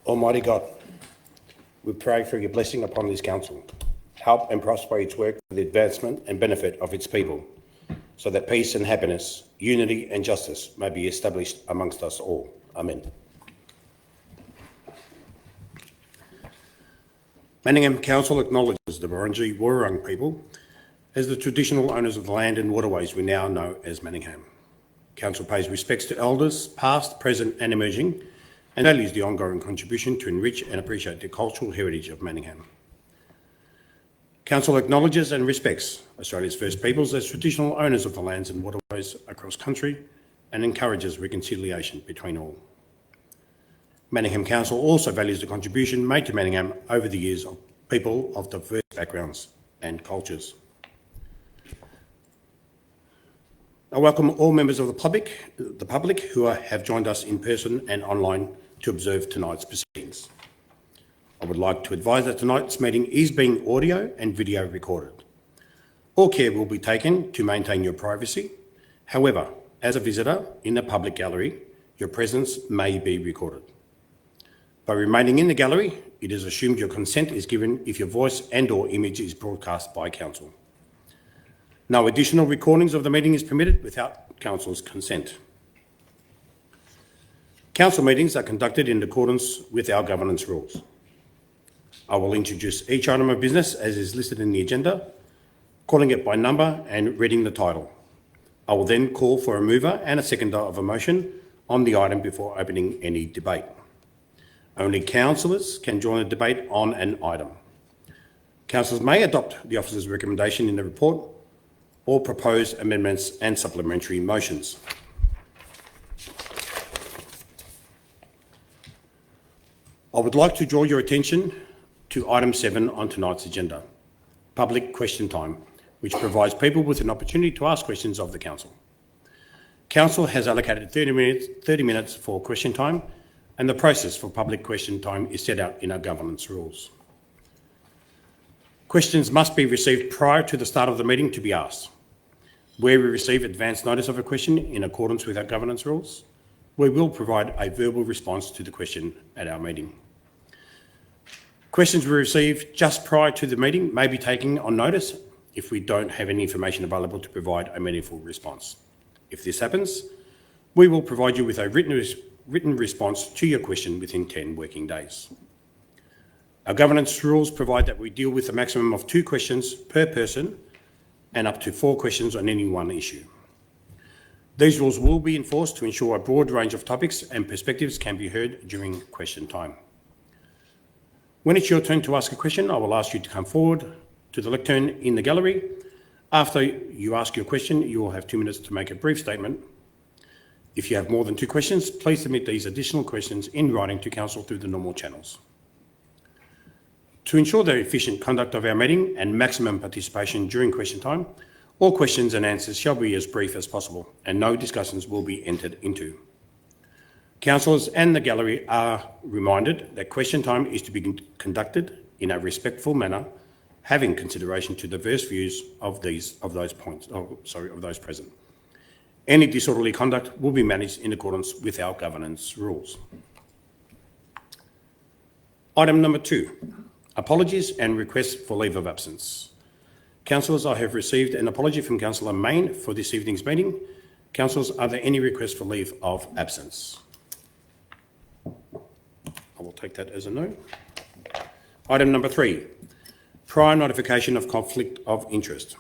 Almighty God, we pray for your blessing upon this council. Help and prosper its work for the advancement and benefit of its people, so that peace and happiness, unity and justice may be established amongst us all. Amen. Manningham Council acknowledges the Wurundjeri Wurrung people as the traditional owners of the land and waterways we now know as Manningham. Council pays respects to elders, past, present and emerging, and values the ongoing contribution to enrich and appreciate the cultural heritage of Manningham. Council acknowledges and respects Australia's First Peoples as traditional owners of the lands and waterways across country and encourages reconciliation between all. Manningham Council also values the contribution made to Manningham over the years of people of diverse backgrounds and cultures. I welcome all members of the public who have joined us in person and online to observe tonight's proceedings. I would like to advise that tonight's meeting is being audio and video recorded. All care will be taken to maintain your privacy. However, as a visitor in the public gallery, your presence may be recorded. By remaining in the gallery, it is assumed your consent is given if your voice and/or image is broadcast by Council. No additional recordings of the meeting is permitted without Council's consent. Council meetings are conducted in accordance with our governance rules. I will introduce each item of business as is listed in the agenda, calling it by number and reading the title. I will then call for a mover and a seconder of a motion on the item before opening any debate. Only councillors can join the debate on an item. Councillors may adopt the officer's recommendation in the report or propose amendments and supplementary motions. I would like to draw your attention to item 7 on tonight's agenda, public question time, which provides people with an opportunity to ask questions of the council. Council has allocated 30 minutes for question time, and the process for public question time is set out in our governance rules. Questions must be received prior to the start of the meeting to be asked. Where we receive advance notice of a question in accordance with our governance rules, we will provide a verbal response to the question at our meeting. Questions we receive just prior to the meeting may be taken on notice if we don't have any information available to provide a meaningful response. If this happens, we will provide you with a written response to your question within 10 working days. Our governance rules provide that we deal with a maximum of 2 questions per person and up to 4 questions on any one issue. These rules will be enforced to ensure a broad range of topics and perspectives can be heard during question time. When it's your turn to ask a question, I will ask you to come forward to the lectern in the gallery. After you ask your question, you will have 2 minutes to make a brief statement. If you have more than 2 questions, please submit these additional questions in writing to Council through the normal channels. To ensure the efficient conduct of our meeting and maximum participation during question time, all questions and answers shall be as brief as possible and no discussions will be entered into. Councillors and the gallery are reminded that question time is to be conducted in a respectful manner, having consideration to diverse views of those present. Any disorderly conduct will be managed in accordance with our governance rules. Item number 2, apologies and requests for leave of absence. Councillors, I have received an apology from Councillor Main for this evening's meeting. Councillors, are there any requests for leave of absence? I will take that as a no. Item number 3, prior notification of conflict of interest.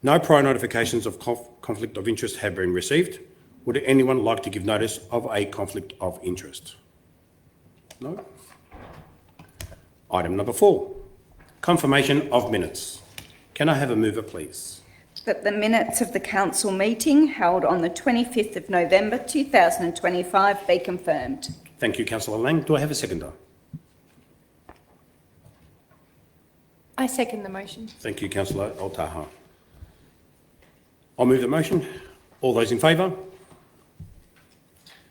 No prior notifications of conflict of interest have been received. Would anyone like to give notice of a conflict of interest? No. Item number 4, confirmation of minutes. Can I have a mover, please? That the minutes of the council meeting held on the 25th of November 2025 be confirmed. Thank you, Councillor Lang. Do I have a seconder? I second the motion. Thank you, Councillor Al-Taha. I'll move the motion. All those in favour?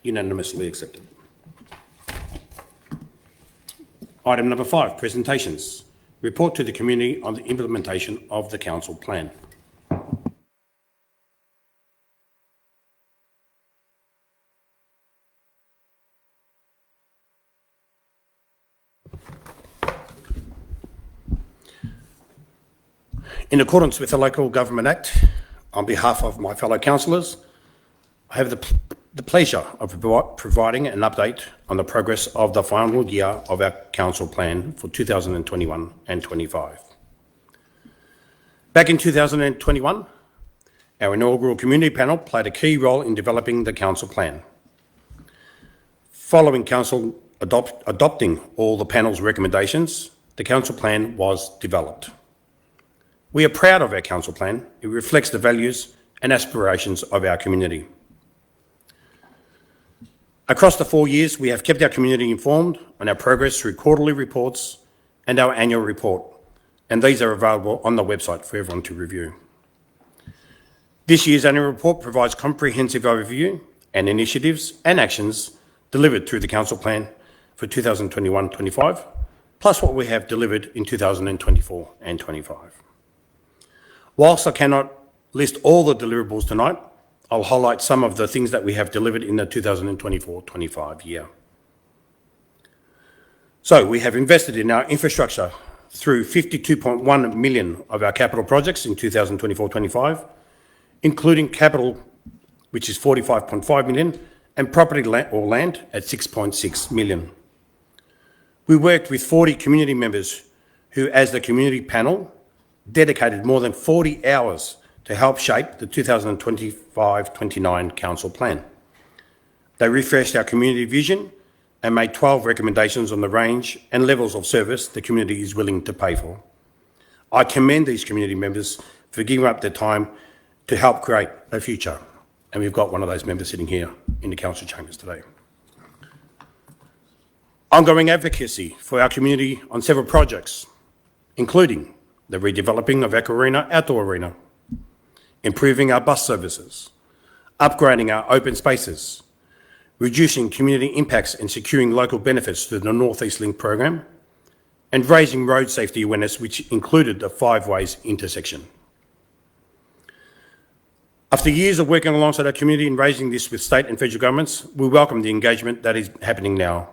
Unanimously accepted. Item number 5, presentations. Report to the community on the implementation of the council plan. In accordance with the Local Government Act, on behalf of my fellow councillors, I have the pleasure of providing an update on the progress of the final year of our council plan for 2021 and 25. Back in 2021, our inaugural community panel played a key role in developing the council plan. Following council adopting all the panel's recommendations, the council plan was developed. We are proud of our council plan. It reflects the values and aspirations of our community. Across the 4 years, we have kept our community informed on our progress through quarterly reports and our annual report, and these are available on the website for everyone to review. This year's annual report provides comprehensive overview and initiatives and actions delivered through the council plan for 2021-25, plus what we have delivered in 2024 and 25. Whilst I cannot list all the deliverables tonight, I'll highlight some of the things that we have delivered in the 2024-25 year. So we have invested in our infrastructure through 52.1 million of our capital projects in 2024-25, including capital, which is 45.5 million, and property or land at 6.6 million. We worked with 40 community members who, as the community panel, dedicated more than 40 hours to help shape the 2025-29 council plan. They refreshed our community vision and made 12 recommendations on the range and levels of service the community is willing to pay for. I commend these community members for giving up their time to help create a future. And we've got one of those members sitting here in the council chambers today. Ongoing advocacy for our community on several projects, including the redeveloping of Echo Arena Outdoor Arena, improving our bus services, upgrading our open spaces, reducing community impacts and securing local benefits through the North East Link program, and raising road safety awareness, which included the 5 ways intersection. After years of working alongside our community and raising this with state and federal governments, we welcome the engagement that is happening now.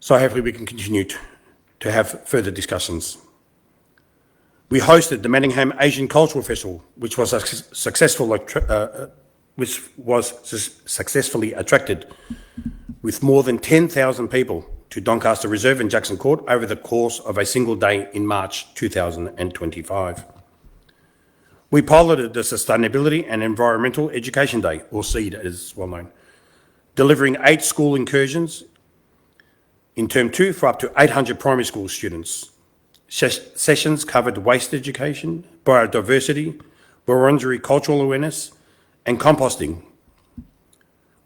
So hopefully we can continue to have further discussions. We hosted the Manningham Asian Cultural Festival, which was successfully attracted with more than 10,000 people to Doncaster Reserve and Jackson Court over the course of a single day in March 2025. We piloted the Sustainability and Environmental Education Day, or SEED as well known, delivering 8 school incursions in Term 2 for up to 800 primary school students. Sessions covered waste education, biodiversity, Wurundjeri cultural awareness, and composting.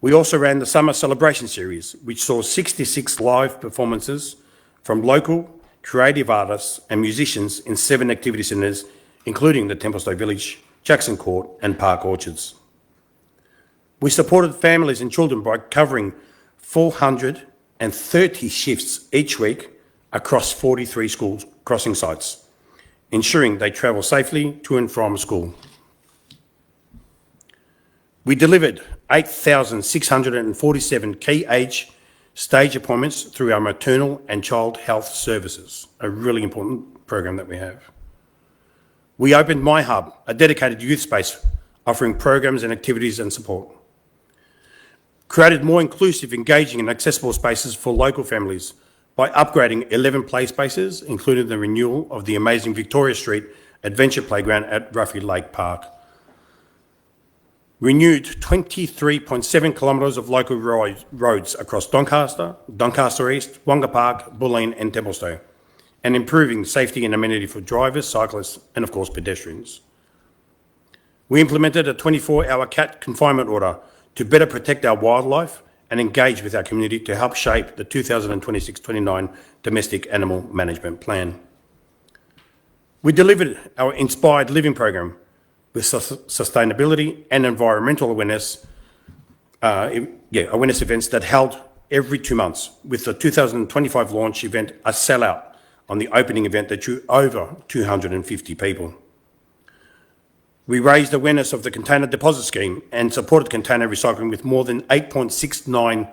We also ran the Summer Celebration Series, which saw 66 live performances from local creative artists and musicians in 7 activity centres, including the Templestowe Village, Jackson Court, and Park Orchards. We supported families and children by covering 430 shifts each week across 43 school crossing sites, ensuring they travel safely to and from school. We delivered 8,647 key age stage appointments through our maternal and child health services, a really important program that we have. We opened My Hub, a dedicated youth space offering programs and activities and support. Created more inclusive, engaging and accessible spaces for local families by upgrading 11 play spaces, including the renewal of the amazing Victoria Street Adventure Playground at Ruffy Lake Park. Renewed 23.7 kilometres of local roads across Doncaster, Doncaster East, Wonga Park, Bulleen and Templestowe, and improving safety and amenity for drivers, cyclists and of course pedestrians. We implemented a 24-hour cat confinement order to better protect our wildlife and engage with our community to help shape the 2026-29 Domestic Animal Management Plan. We delivered our Inspired Living program with sustainability and environmental awareness, awareness events that held every 2 months, with the 2025 launch event a sellout on the opening event that drew over 250 people. We raised awareness of the container deposit scheme and supported container recycling with more than 8.69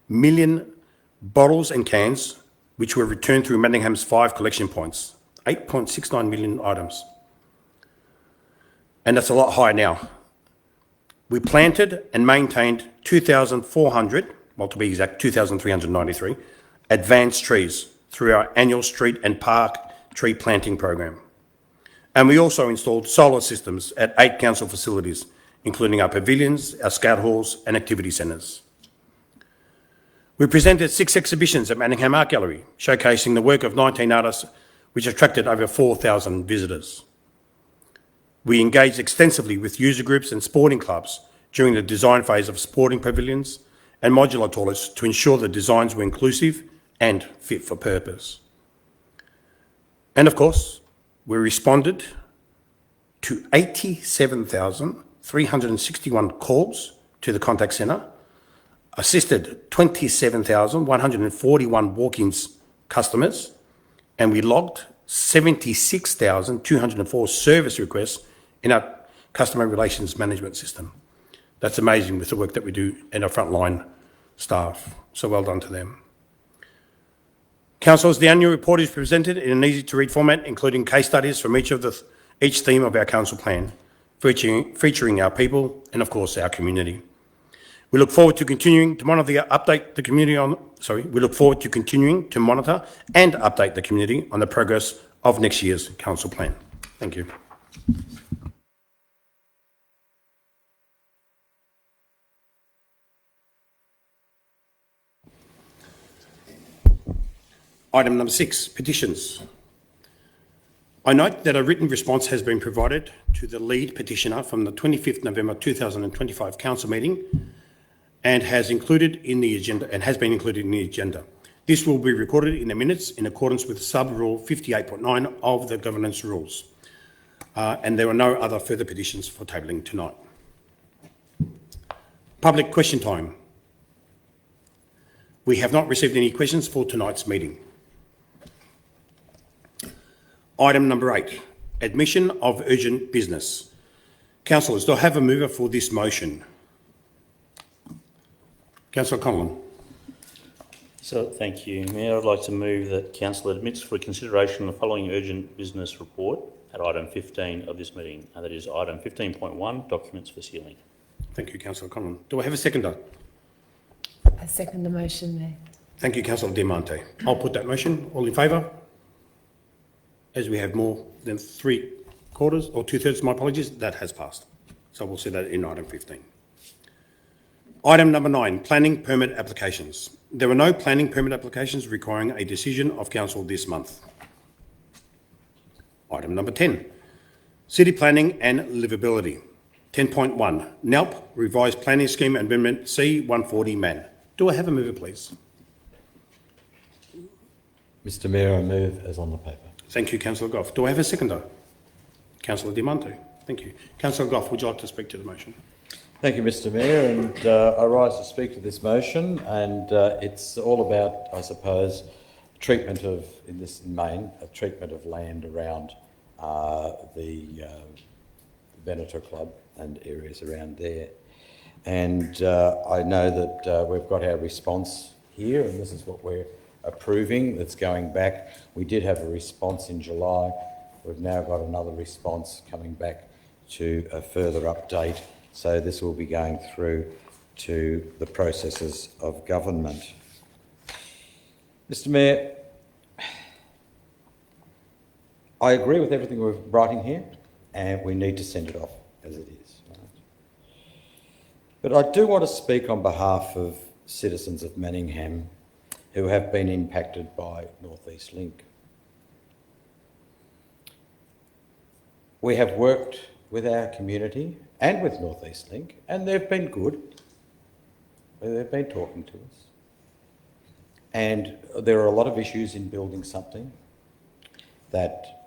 million bottles and cans, which were returned through Manningham's 5 collection points, 8.69 million items. And that's a lot higher now. We planted and maintained 2,400, well to be exact, 2,393 advanced trees through our annual street and park tree planting program. And we also installed solar systems at 8 council facilities, including our pavilions, our scout halls and activity centres. We presented 6 exhibitions at Manningham Art Gallery, showcasing the work of 19 artists, which attracted over 4,000 visitors. We engaged extensively with user groups and sporting clubs during the design phase of sporting pavilions and modular toilets to ensure the designs were inclusive and fit for purpose. And of course, we responded to 87,361 calls to the contact centre, assisted 27,141 walk-ins customers, and we logged 76,204 service requests in our customer relations management system. That's amazing with the work that we do in our frontline staff. So well done to them. Councillors, the annual report is presented in an easy-to-read format, including case studies from each theme of our council plan, featuring our people and, of course, our community. We look forward to continuing to monitor and update the community on the progress of next year's council plan. Thank you. Item number 6, petitions. I note that a written response has been provided to the lead petitioner from the 25th November 2025 council meeting and has been included in the agenda. This will be recorded in the minutes in accordance with sub-rule 58.9 of the governance rules. And there are no other further petitions for tabling tonight. Public question time. We have not received any questions for tonight's meeting. Item number 8, admission of urgent business. Councillors, do I have a mover for this motion? Councillor Conlon. So, thank you, Mayor. I'd like to move that Council admits for consideration the following urgent business report at item 15 of this meeting, and that is item 15.1, documents for sealing. Thank you, Councillor Conlon. Do I have a seconder? I second the motion, Mayor. Thank you, Councillor Diamante. I'll put that motion. All in favour? As we have more than 3/4 or 2/3, my apologies, that has passed. So we'll see that in item 15. Item number 9, planning permit applications. There are no planning permit applications requiring a decision of council this month. Item number 10, city planning and livability. 10.1, NELP, revised planning scheme amendment C140 MAN. Do I have a mover, please? Mr Mayor, I move as on the paper. Thank you, Councillor Goff. Do I have a seconder? Councillor Diamante. Thank you. Councillor Goff, would you like to speak to the motion? Thank you, Mr Mayor, and I rise to speak to this motion, and it's all about, I suppose, treatment of, in Maine, a treatment of land around the Venator Club and areas around there. And I know that we've got our response here, and this is what we're approving that's going back. We did have a response in July. We've now got another response coming back to a further update. So this will be going through to the processes of government. Mr Mayor, I agree with everything we're writing here, and we need to send it off as it is. Right? But I do want to speak on behalf of citizens of Manningham who have been impacted by North East Link. We have worked with our community and with North East Link, and they've been good. They've been talking to us. And there are a lot of issues in building something that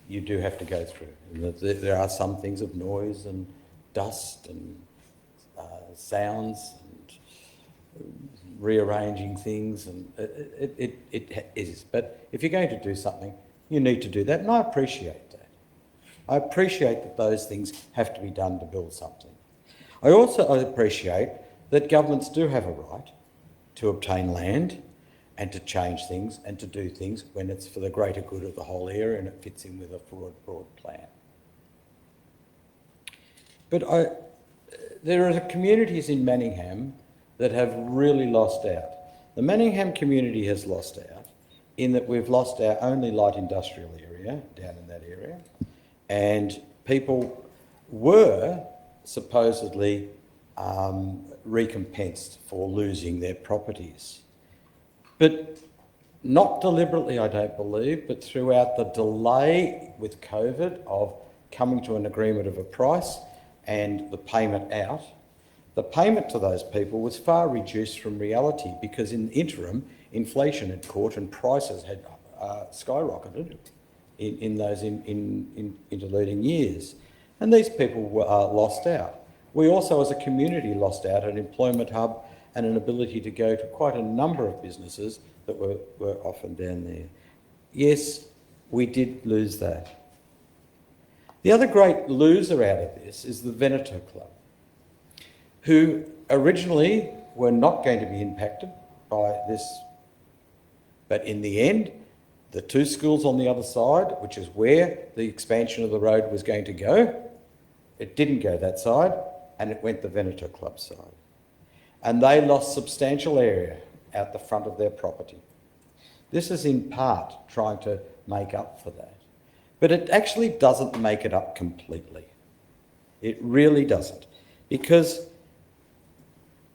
you do have to go through. There are some things of noise and dust and sounds and rearranging things, and it is. But if you're going to do something, you need to do that, and I appreciate that. I appreciate that those things have to be done to build something. I also appreciate that governments do have a right to obtain land and to change things and to do things when it's for the greater good of the whole area and it fits in with a broad plan. But there are communities in Manningham that have really lost out. The Manningham community has lost out in that we've lost our only light industrial area down in that area, and people were supposedly recompensed for losing their properties. But not deliberately, I don't believe, but throughout the delay with COVID of coming to an agreement of a price and the payment out, the payment to those people was far reduced from reality because in the interim, inflation had caught and prices had skyrocketed in those interluding years. And these people were lost out. We also as a community lost out an employment hub and an ability to go to quite a number of businesses that were often down there. Yes, we did lose that. The other great loser out of this is the Veneto Club, who originally were not going to be impacted by this. But in the end, the two schools on the other side, which is where the expansion of the road was going to go, it didn't go that side and it went the Veneto Club side. And they lost substantial area out the front of their property. This is in part trying to make up for that. But it actually doesn't make it up completely. It really doesn't. Because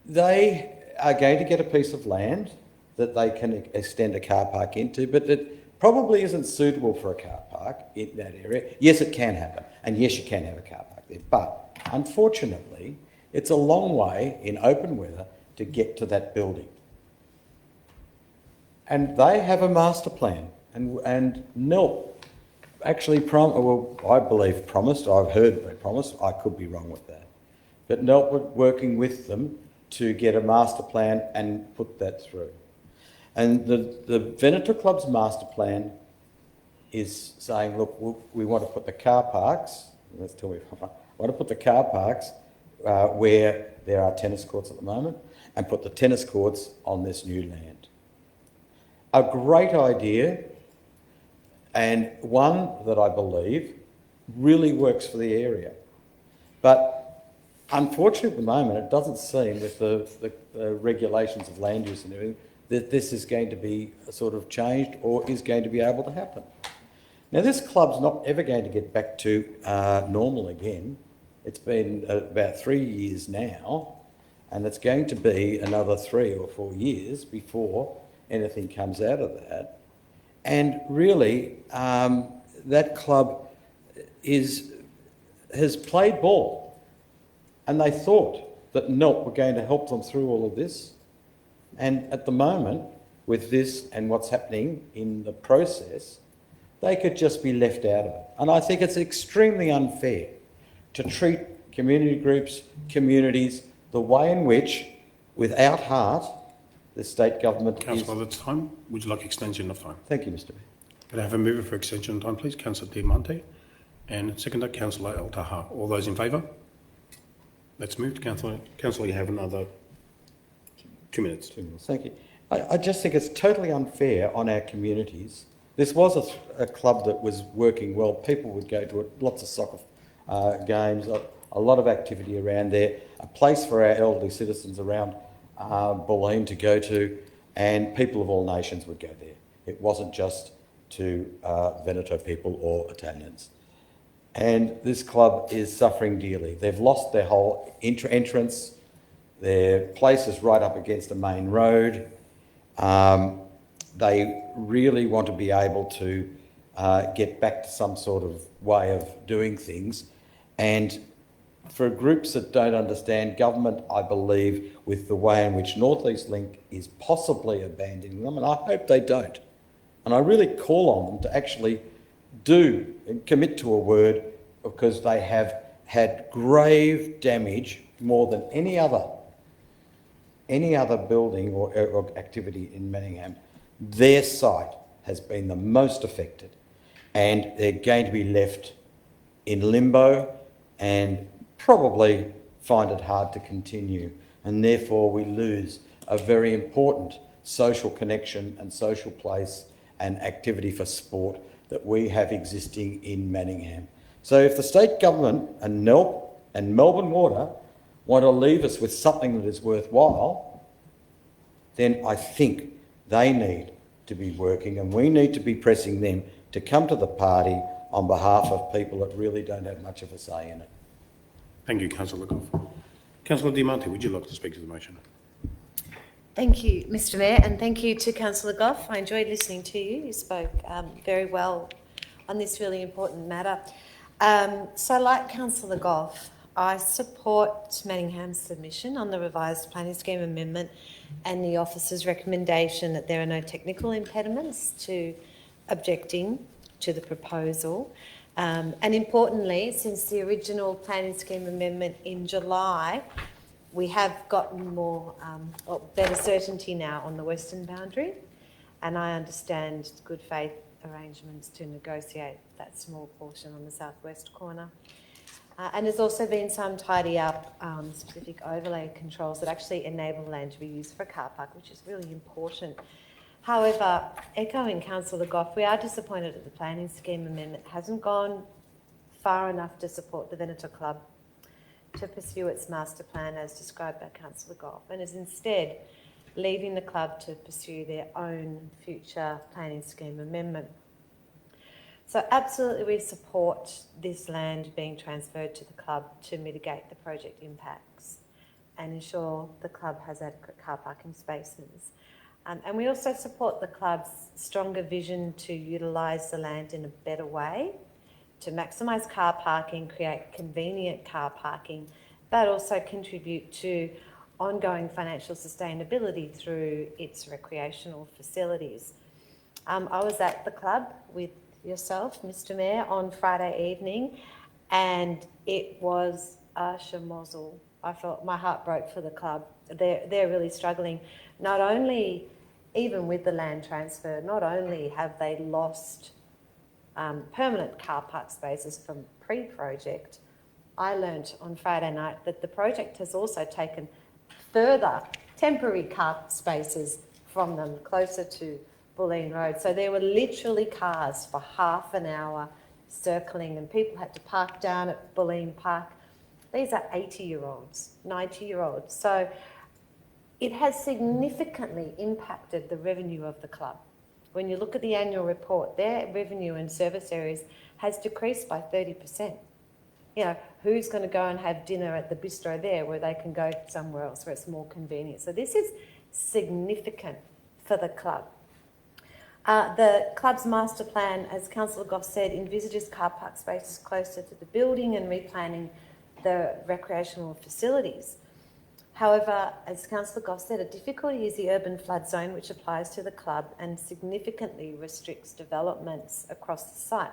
they are going to get a piece of land that they can extend a car park into, but it probably isn't suitable for a car park in that area. Yes, it can happen. And yes, you can have a car park there. But unfortunately, it's a long way in open weather to get to that building. And they have a master plan. And NELP actually I believe promised, I've heard they promised, I could be wrong with that. But NELP were working with them to get a master plan and put that through. And the Veneto Club's master plan is saying, look, we want to put the car parks, let's tell me, I want to put the car parks where there are tennis courts at the moment and put the tennis courts on this new land. A great idea, and one that I believe really works for the area. But unfortunately at the moment, it doesn't seem with the regulations of land use and everything that this is going to be sort of changed or is going to be able to happen. Now this club's not ever going to get back to normal again. It's been about 3 years now, and it's going to be another 3 or 4 years before anything comes out of that. And really, that club has played ball, and they thought that NELP were going to help them through all of this. And at the moment, with this and what's happening in the process, they could just be left out of it. And I think it's extremely unfair to treat community groups, communities, the way in which, without heart, the state government Councillor, that's time. Would you like extension of time? Thank you, Mr Mayor. Could I have a mover for extension of time, please? Councillor Diamante. And seconder, Councillor El Taha. All those in favour? Let's move to Councillor. Councillor, you have another 2 minutes. 2 minutes. Thank you. I just think it's totally unfair on our communities. This was a club that was working well. People would go to it, lots of soccer games, a lot of activity around there, a place for our elderly citizens around Bulleen to go to, and people of all nations would go there. It wasn't just to Veneto people or Italians. And this club is suffering dearly. They've lost their whole entrance. Their place is right up against a main road. They really want to be able to get back to some sort of way of doing things. And for groups that don't understand government, I believe, with the way in which North East Link is possibly abandoning them, and I hope they don't. And I really call on them to actually do and commit to a word, because they have had grave damage more than any other building or activity in Manningham. Their site has been the most affected, and they're going to be left in limbo and probably find it hard to continue, and therefore we lose a very important social connection and social place and activity for sport that we have existing in Manningham. So if the state government and NELP and Melbourne Water want to leave us with something that is worthwhile, then I think they need to be working, and we need to be pressing them to come to the party on behalf of people that really don't have much of a say in it. Thank you, Councillor Goff. Councillor Diamante, would you like to speak to the motion? Thank you, Mr Mayor, and thank you to Councillor Goff. I enjoyed listening to you. You spoke very well on this really important matter. So like Councillor Goff, I support Manningham's submission on the revised planning scheme amendment and the officer's recommendation that there are no technical impediments to objecting to the proposal. And importantly, since the original planning scheme amendment in July, we have gotten more or better certainty now on the western boundary, and I understand good faith arrangements to negotiate that small portion on the southwest corner. And there's also been some tidy up specific overlay controls that actually enable land to be used for a car park, which is really important. However, echoing Councillor Goff, we are disappointed that the planning scheme amendment hasn't gone far enough to support the Venator Club to pursue its master plan as described by Councillor Goff, and is instead leaving the club to pursue their own future planning scheme amendment. So absolutely we support this land being transferred to the club to mitigate the project impacts and ensure the club has adequate car parking spaces. And we also support the club's stronger vision to utilise the land in a better way, to maximise car parking, create convenient car parking, but also contribute to ongoing financial sustainability through its recreational facilities. I was at the club with yourself, Mr Mayor, on Friday evening, and it was a schmozzle. I felt my heart broke for the club. They're really struggling. Not only, even with the land transfer, not only have they lost permanent car park spaces from pre-project, I learnt on Friday night that the project has also taken further temporary car spaces from them closer to Bulleen Road. So there were literally cars for half an hour circling, and people had to park down at Bulleen Park. These are 80-year-olds, 90-year-olds. So it has significantly impacted the revenue of the club. When you look at the annual report, their revenue in service areas has decreased by 30%. You know, who's going to go and have dinner at the bistro there where they can go somewhere else where it's more convenient? So this is significant for the club. The club's master plan, as Councillor Goff said, envisages car park spaces closer to the building and replanning the recreational facilities. However, as Councillor Goff said, a difficulty is the urban flood zone, which applies to the club and significantly restricts developments across the site.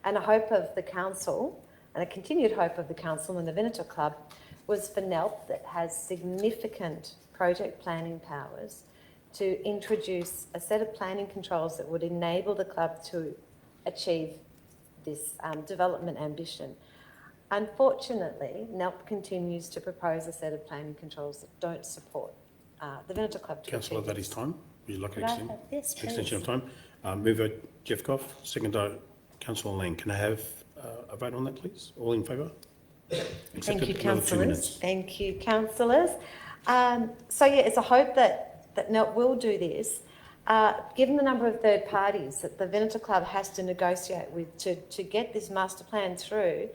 And a hope of the council, and a continued hope of the council and the Venator Club, was for NELP, that has significant project planning powers, to introduce a set of planning controls that would enable the club to achieve this development ambition. Unfortunately, NELP continues to propose a set of planning controls that don't support the Venator Club to Councillor, achieve that is time. Would you like an Yes, please. extension of time? Mover Jeff Goff, seconder Councillor Lang. Can I have a vote on that, please? All in favour? Thank you, councillors. Thank you, councillors. So yeah, it's a hope that NELP will do this. Given the number of third parties that the Venator Club has to negotiate with to get this master plan through,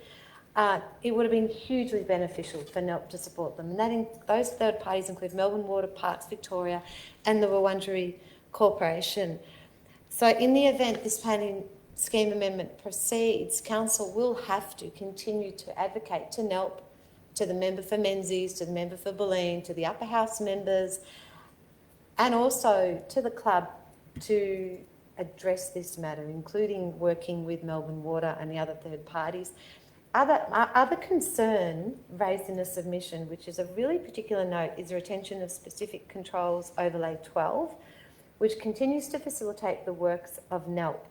it would have been hugely beneficial for NELP to support them. And those third parties include Melbourne Water, Parks Victoria and the Wurundjeri Corporation. So in the event this planning scheme amendment proceeds, Council will have to continue to advocate to NELP, to the member for Menzies, to the member for Bulleen, to the upper house members, and also to the club to address this matter, including working with Melbourne Water and the other third parties. Other concern raised in the submission, which is a really particular note, is the retention of specific controls overlay 12, which continues to facilitate the works of NELP.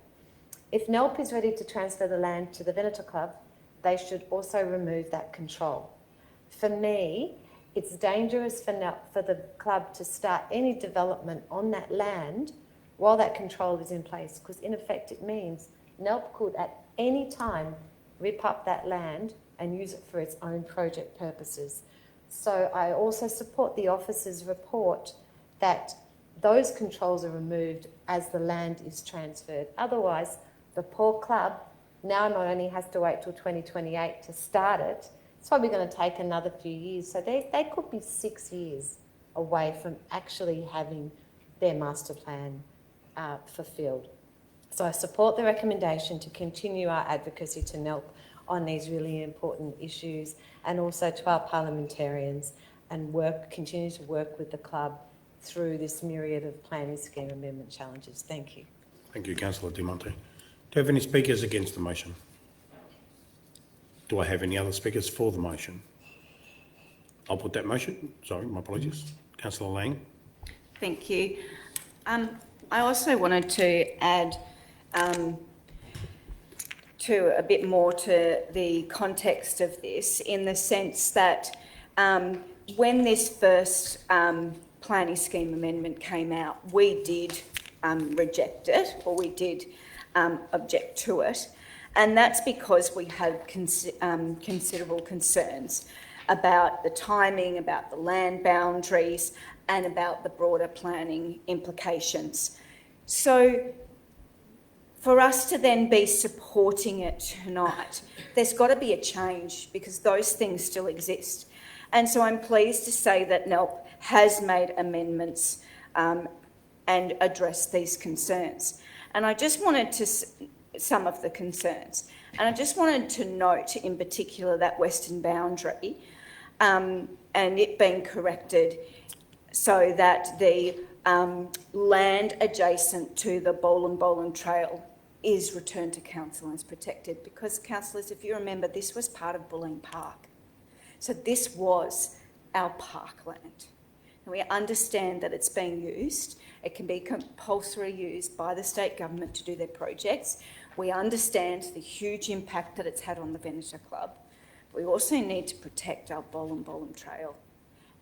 If NELP is ready to transfer the land to the Venator Club, they should also remove that control. For me, It's dangerous for the club to start any development on that land while that control is in place, because in effect it means NELP could at any time rip up that land and use it for its own project purposes. So I also support the officer's report that those controls are removed as the land is transferred. Otherwise, the poor club now not only has to wait till 2028 to start it, it's probably going to take another few years. So they could be 6 years away from actually having their master plan fulfilled. So I support the recommendation to continue our advocacy to NELP on these really important issues, and also to our parliamentarians, and continue to work with the club through this myriad of planning scheme amendment challenges. Thank you. Thank you, Councillor De Monte. Do you have any speakers against the motion? Do I have any other speakers for the motion? I'll put that motion. Sorry, my apologies. Councillor Lang. Thank you. I also wanted to add to a bit more to the context of this, in the sense that when this first planning scheme amendment came out, we did reject it, or we did object to it, and that's because we had considerable concerns about the timing, about the land boundaries, and about the broader planning implications. So for us to then be supporting it tonight, there's got to be a change, because those things still exist. And so I'm pleased to say that NELP has made amendments and addressed these concerns. And I just wanted to, some of the concerns, and I just wanted to note in particular that western boundary and it being corrected so that the land adjacent to the Bolan Trail is returned to council and is protected, because, councillors, if you remember, this was part of Bulleen Park. So this was our parkland. And we understand that it's being used. It can be compulsory used by the state government to do their projects. We understand the huge impact that it's had on the Venator Club. We also need to protect our Bolan Trail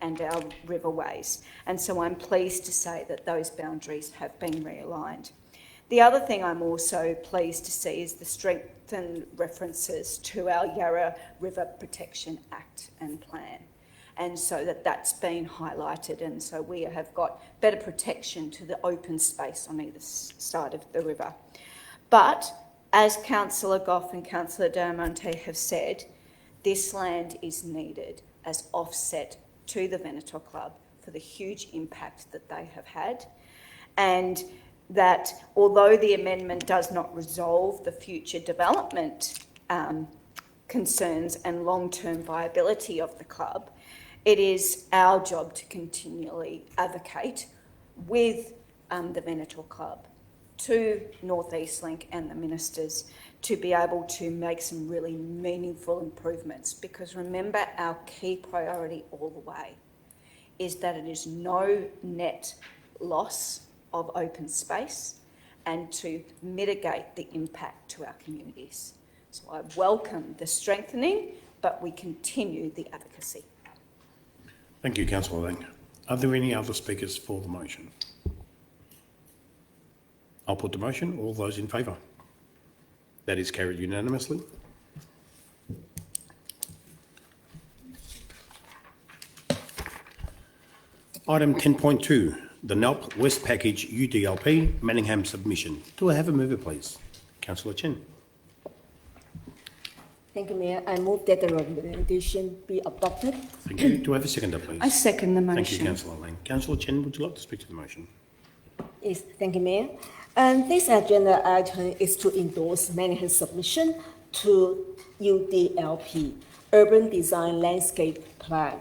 and our riverways. And so I'm pleased to say that those boundaries have been realigned. The other thing I'm also pleased to see is the strengthened references to our Yarra River Protection Act and Plan. And so that's been highlighted, and so we have got better protection to the open space on either side of the river. But as Councillor Goff and Councillor De Monte have said, this land is needed as offset to the Venator Club for the huge impact that they have had, and that although the amendment does not resolve the future development concerns and long-term viability of the club, it is our job to continually advocate with the Venator Club to North East Link and the ministers to be able to make some really meaningful improvements, because remember, our key priority all the way is that it is no net loss of open space and to mitigate the impact to our communities. So I welcome the strengthening, but we continue the advocacy. Thank you, Councillor Lang. Are there any other speakers for the motion? I'll put the motion. All those in favour? That is carried unanimously. Item 10.2, the NELP West Package UDLP Manningham submission. Do I have a mover, please? Councillor Chen. Thank you, Mayor. I move that the recommendation be adopted. Thank you. Do I have a seconder, please? I second the motion. Thank you, Councillor Lang. Councillor Chen, would you like to speak to the motion? Yes, thank you, Mayor. And this agenda item is to endorse Manningham's submission to UDLP, Urban Design Landscape Plan,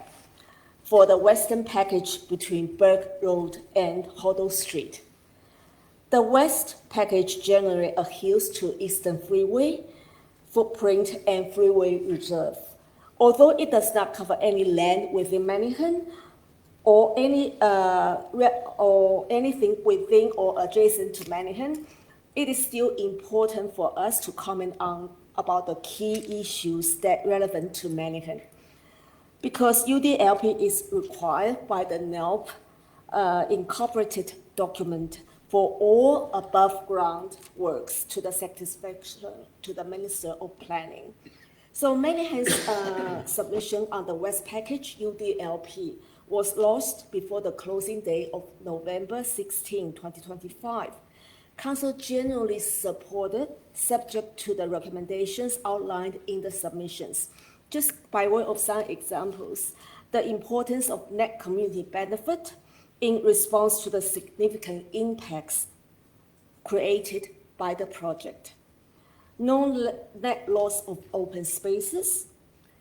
for the western package between Burke Road and Hoddle Street. The west package generally adheres to Eastern Freeway footprint and freeway reserve. Although it does not cover any land within Manningham or anything within or adjacent to Manningham, it is still important for us to comment on about the key issues that relevant to Manningham. Because UDLP is required by the NELP incorporated document for all above-ground works to the satisfaction to the Minister of Planning. So Manningham's submission on the West Package UDLP was lodged before the closing day of November 16, 2025. Council generally supported, subject to the recommendations outlined in the submissions. Just by way of some examples, the importance of net community benefit in response to the significant impacts created by the project, no net loss of open spaces,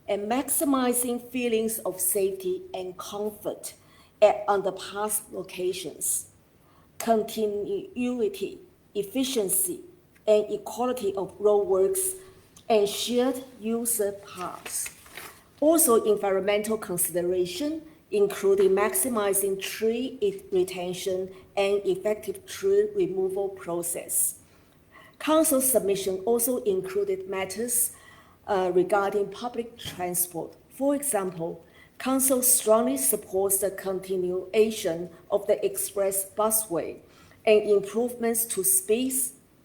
and maximizing feelings of safety and comfort at underpass locations, continuity, efficiency, and equality of roadworks and shared user paths. Also, environmental consideration, including maximizing tree retention and effective tree removal process. Council submission also included matters regarding public transport. For example, Council strongly supports the continuation of the express busway and improvements to speed,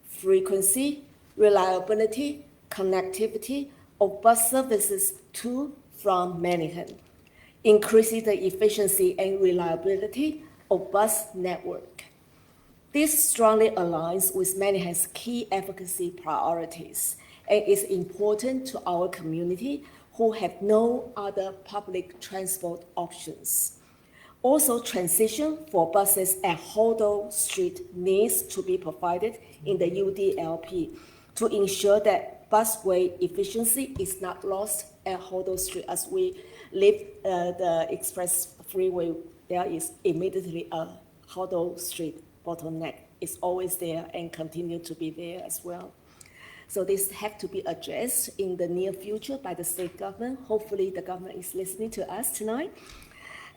frequency, reliability, connectivity of bus services to from Manningham, increasing the efficiency and reliability of bus network. This strongly aligns with Manningham's key advocacy priorities and is important to our community who have no other public transport options. Also, transition for buses at Hoddle Street needs to be provided in the UDLP to ensure that busway efficiency is not lost at Hoddle Street. As we leave the express freeway, there is immediately a Hoddle Street bottleneck. It's always there and continue to be there as well. So this have to be addressed in the near future by the state government. Hopefully the government is listening to us tonight.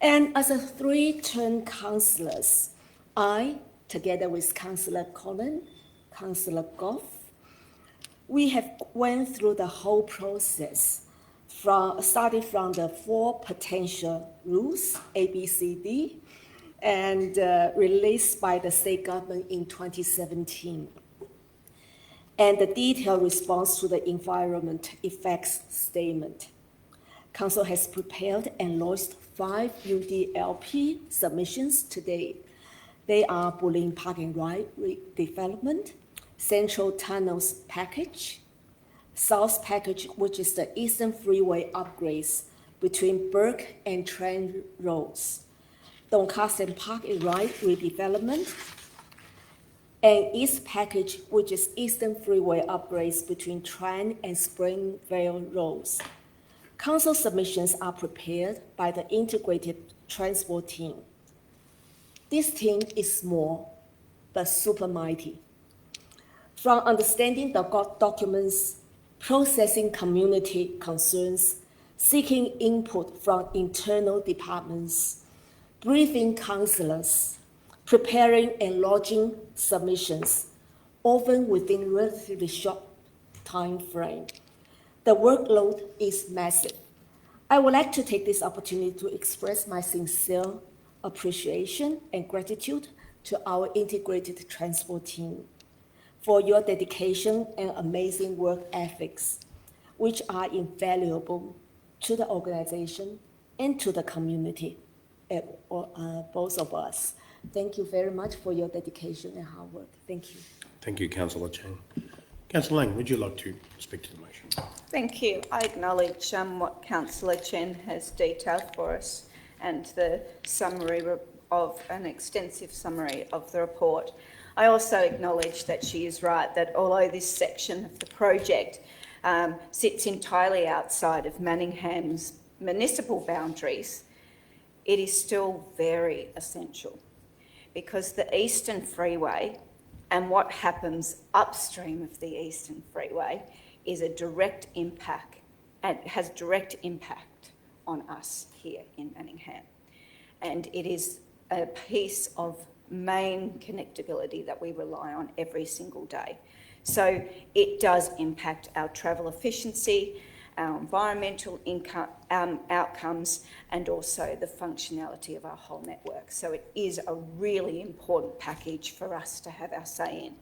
And as a three-term councillors, I, together with Councillor Collin, Councillor Goff, we have went through the whole process, starting from the 4 potential rules, A, B, C, D, and released by the state government in 2017. And the detailed response to the environment effects statement. Council has prepared and launched 5 UDLP submissions today. They are Bulleen Park and Ride redevelopment, Central Tunnels Package, South Package, which is the Eastern Freeway upgrades between Burke and Trent Roads, Doncaster Park and Ride redevelopment, and East Package, which is Eastern Freeway upgrades between Trent and Springvale Roads. Council submissions are prepared by the Integrated Transport Team. This team is small, but super mighty. From understanding the documents, processing community concerns, seeking input from internal departments, briefing councillors, preparing and lodging submissions, often within relatively short time frame. The workload is massive. I would like to take this opportunity to express my sincere appreciation and gratitude to our integrated transport team for your dedication and amazing work ethics, which are invaluable to the organization and to the community, both of us. Thank you very much for your dedication and hard work. Thank you. Thank you, Councillor Chen. Councillor Lang, would you like to speak to the motion? Thank you. I acknowledge what Councillor Chen has detailed for us and the summary of an extensive summary of the report. I also acknowledge that she is right, that although this section of the project sits entirely outside of Manningham's municipal boundaries, it is still very essential, because the Eastern Freeway and what happens upstream of the Eastern Freeway is a direct impact and has direct impact on us here in Manningham. And it is a piece of main connectability that we rely on every single day. So it does impact our travel efficiency, our environmental outcomes, and also the functionality of our whole network. So it is a really important package for us to have our say in.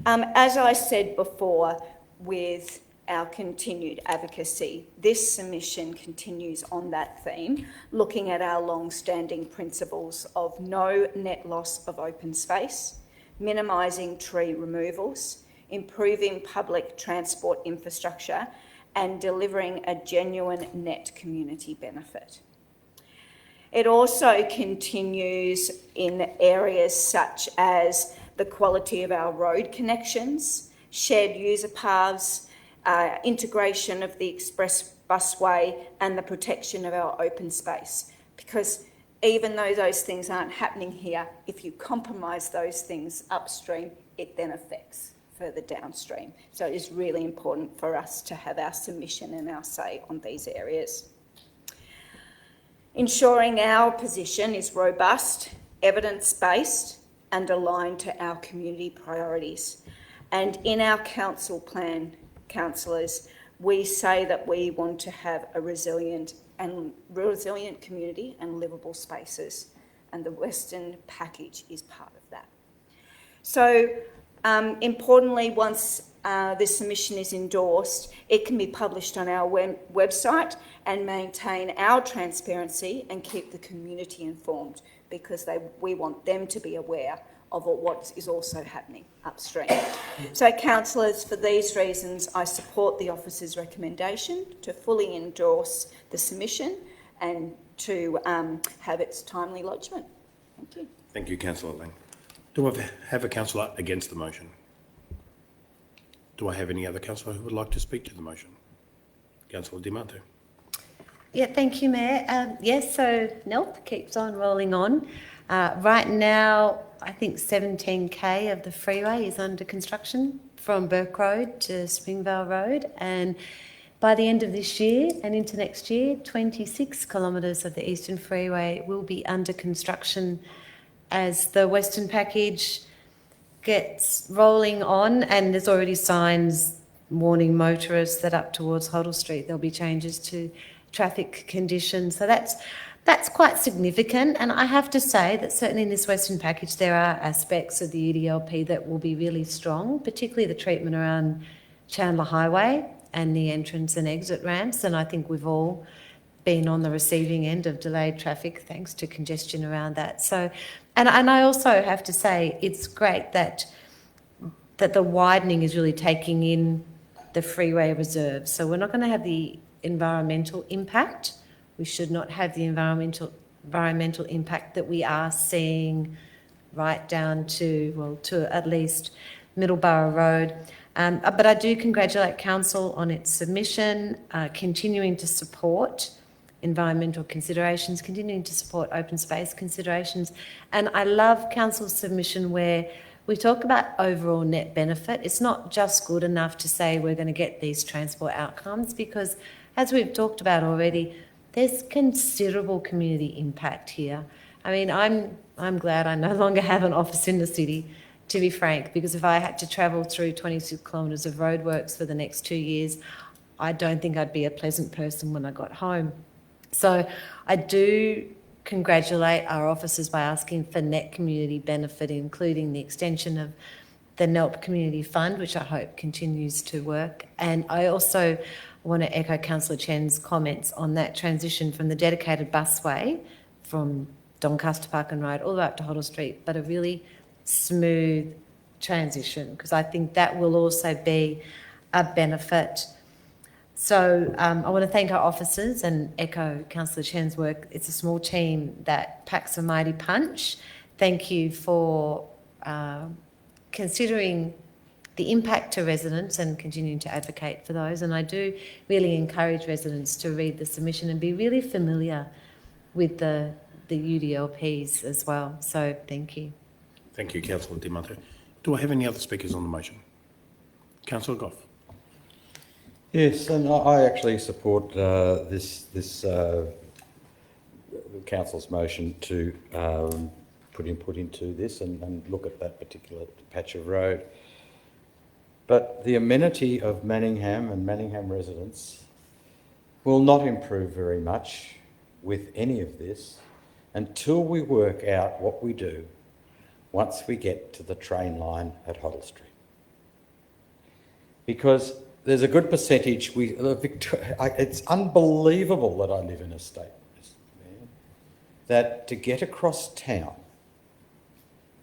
As I said before, with our continued advocacy, this submission continues on that theme, looking at our long-standing principles of no net loss of open space, minimising tree removals, improving public transport infrastructure, and delivering a genuine net community benefit. It also continues in areas such as the quality of our road connections, shared user paths, integration of the express busway, and the protection of our open space. Because even though those things aren't happening here, if you compromise those things upstream, it then affects further downstream. So it is really important for us to have our submission and our say on these areas. Ensuring our position is robust, evidence-based, and aligned to our community priorities. And in our council plan, councillors, we say that we want to have a resilient community and livable spaces, and the Western package is part of that. So importantly, once this submission is endorsed, it can be published on our website and maintain our transparency and keep the community informed, because we want them to be aware of what is also happening upstream. So, councillors, for these reasons, I support the officer's recommendation to fully endorse the submission and to have its timely lodgement. Thank you. Thank you, Councillor Lang. Do I have a councillor against the motion? Do I have any other councillor who would like to speak to the motion? Councillor Di Mato. Yeah, thank you, Mayor. Yes, so NELP keeps on rolling on. Right now, I think 17k of the freeway is under construction from Burke Road to Springvale Road, and by the end of this year and into next year, 26 kilometres of the Eastern Freeway will be under construction as the Western package gets rolling on, and there's already signs warning motorists that up towards Hoddle Street there'll be changes to traffic conditions. So that's quite significant, and I have to say that certainly in this Western package there are aspects of the UDLP that will be really strong, particularly the treatment around Chandler Highway and the entrance and exit ramps, and I think we've all been on the receiving end of delayed traffic thanks to congestion around that. So, and I also have to say it's great that the widening is really taking in the freeway reserve. So we're not going to have the environmental impact. We should not have the environmental impact that we are seeing right down to at least Middleborough Road. But I do congratulate Council on its submission, continuing to support environmental considerations, continuing to support open space considerations. And I love Council's submission where we talk about overall net benefit. It's not just good enough to say we're going to get these transport outcomes, because as we've talked about already, there's considerable community impact here. I mean, I'm glad I no longer have an office in the city, to be frank, because if I had to travel through 26 kilometres of roadworks for the next 2 years, I don't think I'd be a pleasant person when I got home. So I do congratulate our officers by asking for net community benefit, including the extension of the NELP Community Fund, which I hope continues to work. And I also want to echo Councillor Chen's comments on that transition from the dedicated busway from Doncaster Park and Road all the way up to Hoddle Street, but a really smooth transition, because I think that will also be a benefit. So I want to thank our officers and echo Councillor Chen's work. It's a small team that packs a mighty punch. Thank you for considering the impact to residents and continuing to advocate for those. And I do really encourage residents to read the submission and be really familiar with the UDLPs as well. So thank you. Thank you, Councillor Di Mato. Do I have any other speakers on the motion? Councillor Goff. Yes, and I actually support this Council's motion to put input into this and look at that particular patch of road. But the amenity of Manningham and Manningham residents will not improve very much with any of this until we work out what we do once we get to the train line at Hoddle Street. Because there's a good percentage, it's unbelievable that I live in a state, that to get across town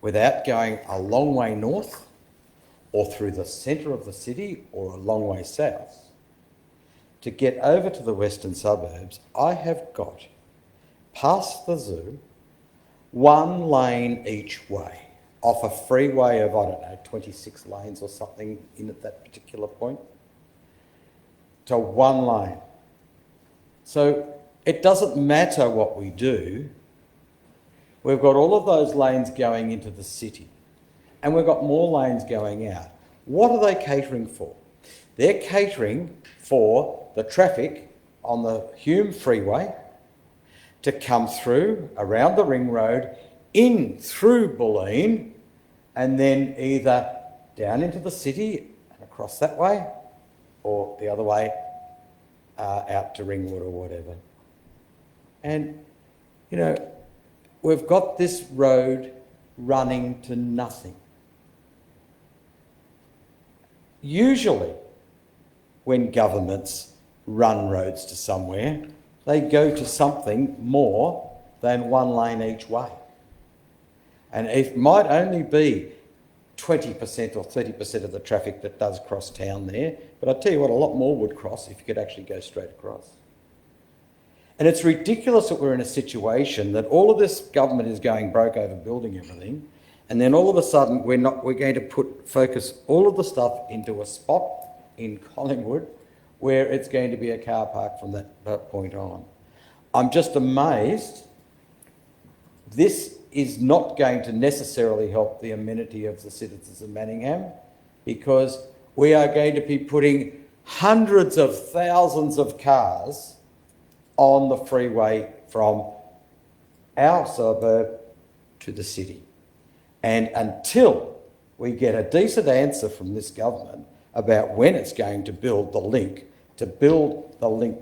without going a long way north or through the centre of the city or a long way south, to get over to the western suburbs, I have got, past the zoo, 1 lane each way, off a freeway of, I don't know, 26 lanes or something in at that particular point, to 1 lane. So it doesn't matter what we do. We've got all of those lanes going into the city and we've got more lanes going out. What are they catering for? They're catering for the traffic on the Hume Freeway to come through around the ring road, in through Bulleen, and then either down into the city and across that way, or the other way out to Ringwood or whatever. And, you know, we've got this road running to nothing. Usually, when governments run roads to somewhere, they go to something more than 1 lane each way. And it might only be 20% or 30% of the traffic that does cross town there, but I tell you what, a lot more would cross if you could actually go straight across. And it's ridiculous that we're in a situation that all of this government is going broke over building everything, and then all of a sudden we're going to focus all of the stuff into a spot in Collingwood where it's going to be a car park from that point on. I'm just amazed. This is not going to necessarily help the amenity of the citizens of Manningham, because we are going to be putting hundreds of thousands of cars on the freeway from our suburb to the city. And until we get a decent answer from this government about when it's going to build the link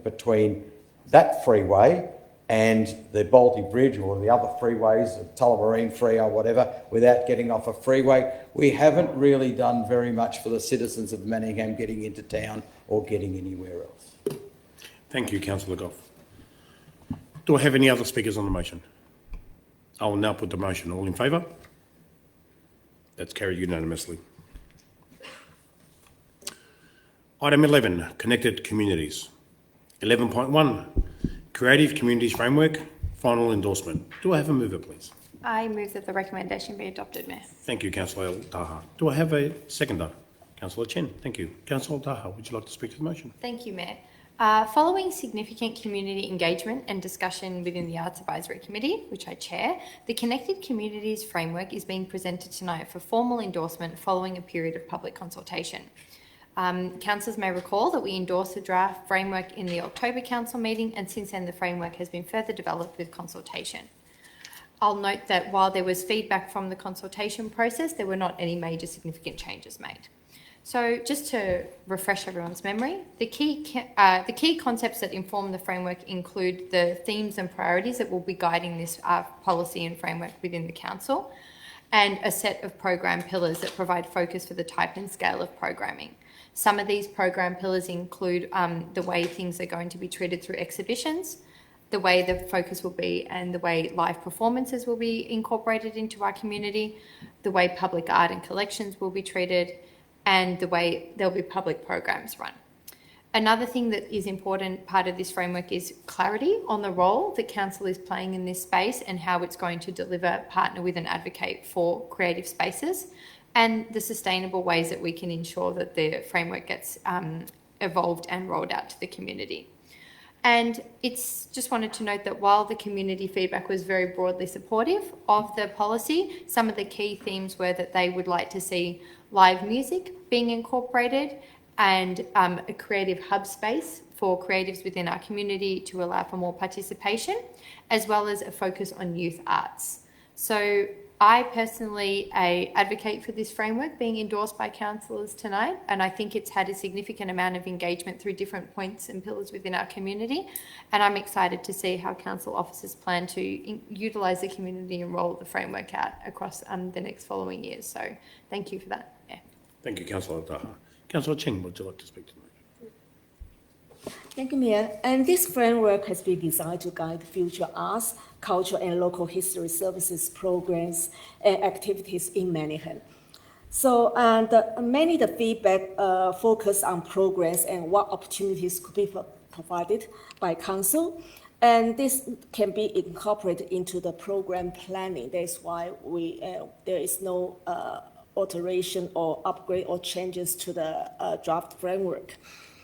between that freeway and the Balti Bridge or the other freeways, Tullamarine Free or whatever, without getting off a freeway, we haven't really done very much for the citizens of Manningham getting into town or getting anywhere else. Thank you, Councillor Goff. Do I have any other speakers on the motion? I will now put the motion. All in favour? That's carried unanimously. Item 11, Connected Communities. 11.1, Creative Communities Framework, final endorsement. Do I have a mover, please? I move that the recommendation be adopted, Mayor. Thank you, Councillor Taha. Do I have a seconder? Councillor Chen. Thank you. Councillor Taha, would you like to speak to the motion? Thank you, Mayor. Following significant community engagement and discussion within the Arts Advisory Committee, which I chair, the Connected Communities Framework is being presented tonight for formal endorsement following a period of public consultation. Councillors may recall that we endorsed the draft framework in the October Council meeting, and since then the framework has been further developed with consultation. I'll note that while there was feedback from the consultation process, there were not any major significant changes made. So just to refresh everyone's memory, the key concepts that inform the framework include the themes and priorities that will be guiding this policy and framework within the council, and a set of program pillars that provide focus for the type and scale of programming. Some of these program pillars include the way things are going to be treated through exhibitions, the way the focus will be and the way live performances will be incorporated into our community, the way public art and collections will be treated, and the way there'll be public programs run. Another thing that is important part of this framework is clarity on the role that council is playing in this space and how it's going to deliver, partner with and advocate for creative spaces, and the sustainable ways that we can ensure that the framework gets evolved and rolled out to the community. And it's just wanted to note that while the community feedback was very broadly supportive of the policy, some of the key themes were that they would like to see live music being incorporated and a creative hub space for creatives within our community to allow for more participation, as well as a focus on youth arts. So I personally advocate for this framework being endorsed by councillors tonight, and I think it's had a significant amount of engagement through different points and pillars within our community, and I'm excited to see how council officers plan to utilise the community and roll the framework out across the next following years. So thank you for that. Yeah. Thank you, Councillor Taha. Councillor Cheng, would you like to speak to the motion? Thank you, Mayor. And this framework has been designed to guide future arts, culture, and local history services programs and activities in Manningham. So, mainly the feedback focus on progress and what opportunities could be provided by council, and this can be incorporated into the program planning. That's why there is no alteration or upgrade or changes to the draft framework.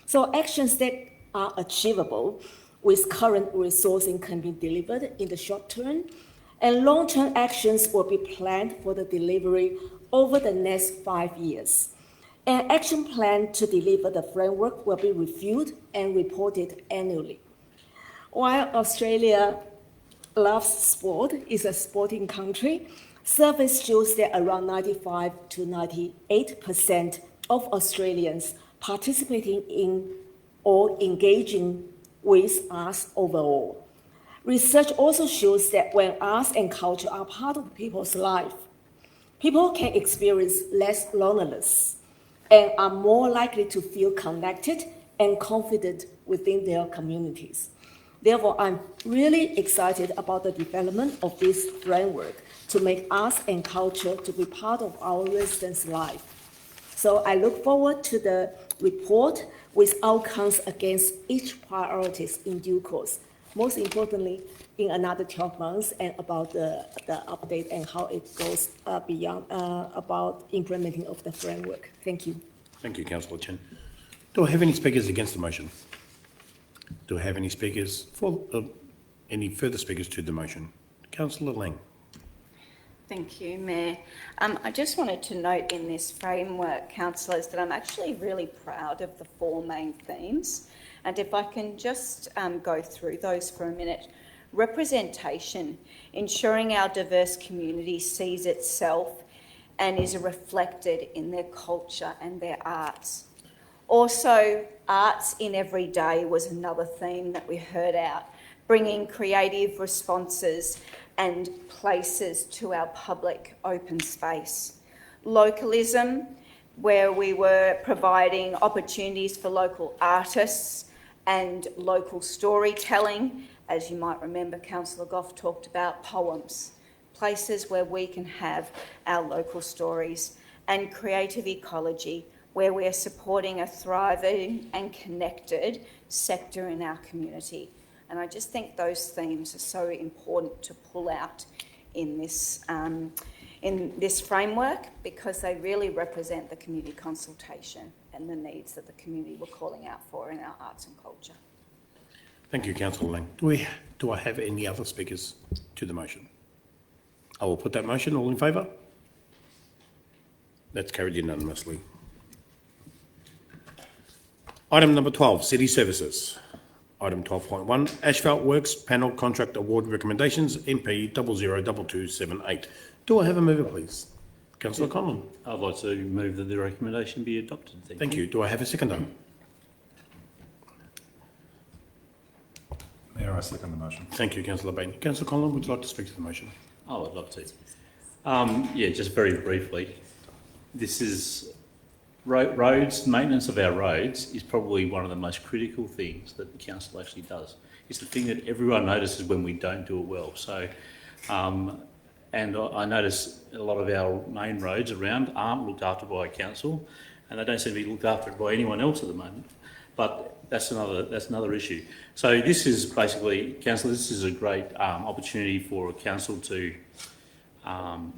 So actions that are achievable with current resourcing can be delivered in the short term, and long-term actions will be planned for the delivery over the next 5 years. An action plan to deliver the framework will be reviewed and reported annually. While Australia loves sport, is a sporting country, surveys shows that around 95 to 98% of Australians participating in or engaging with arts overall. Research also shows that when arts and culture are part of people's life, people can experience less loneliness and are more likely to feel connected and confident within their communities. Therefore, I'm really excited about the development of this framework to make arts and culture to be part of our residents' life. So I look forward to the report with outcomes against each priorities in due course. Most importantly, in another 12 months, and about the update and how it goes beyond about implementing of the framework. Thank you. Thank you, Councillor Chen. Do I have any speakers against the motion? Do I have any speakers for any further speakers to the motion? Councillor Lang. Thank you, Mayor. I just wanted to note in this framework, councillors, that I'm actually really proud of the 4 main themes. And if I can just go through those for a minute. Representation, ensuring our diverse community sees itself and is reflected in their culture and their arts. Also, arts in every day was another theme that we heard out, bringing creative responses and places to our public open space. Localism, where we were providing opportunities for local artists and local storytelling. As you might remember, Councillor Goff talked about poems, places where we can have our local stories. And creative ecology, where we are supporting a thriving and connected sector in our community. And I just think those themes are so important to pull out in this framework, because they really represent the community consultation and the needs that the community were calling out for in our arts and culture. Thank you, Councillor Lang. Do I have any other speakers to the motion? I will put that motion. All in favour? That's carried unanimously. Item number 12, City Services. Item 12.1, Asphalt Works Panel Contract Award Recommendations, MP 002278. Do I have a mover, please? Councillor Conlon. I'd like to move that the recommendation be adopted. Thank you. Do I have a seconder? Mayor, I second the motion. Thank you, Councillor Bain. Councillor Conlon, would you like to speak to the motion? Oh, I'd love to. Yeah, just very briefly. This is roads, maintenance of our roads is probably one of the most critical things that the council actually does. It's the thing that everyone notices when we don't do it well. So, and I notice a lot of our main roads around aren't looked after by council, and they don't seem to be looked after by anyone else at the moment. But that's another issue. So this is basically, council, this is a great opportunity for a council to,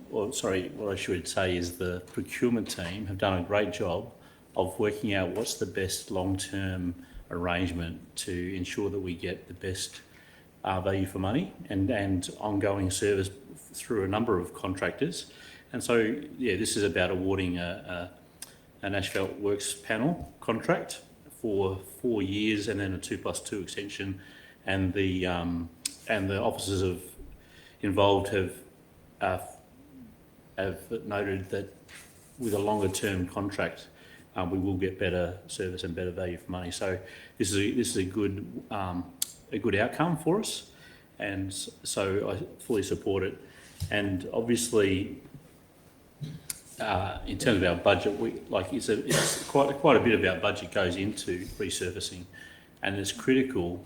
what I should say is the procurement team have done a great job of working out what's the best long-term arrangement to ensure that we get the best value for money and ongoing service through a number of contractors. And so, yeah, this is about awarding an Asphalt Works panel contract for 4 years and then a 2+2 extension, and the officers involved have have noted that with a longer term contract, we will get better service and better value for money. So this is a good outcome for us, and so I fully support it. And obviously, in terms of our budget, it's quite a bit of our budget goes into resurfacing, and it's critical.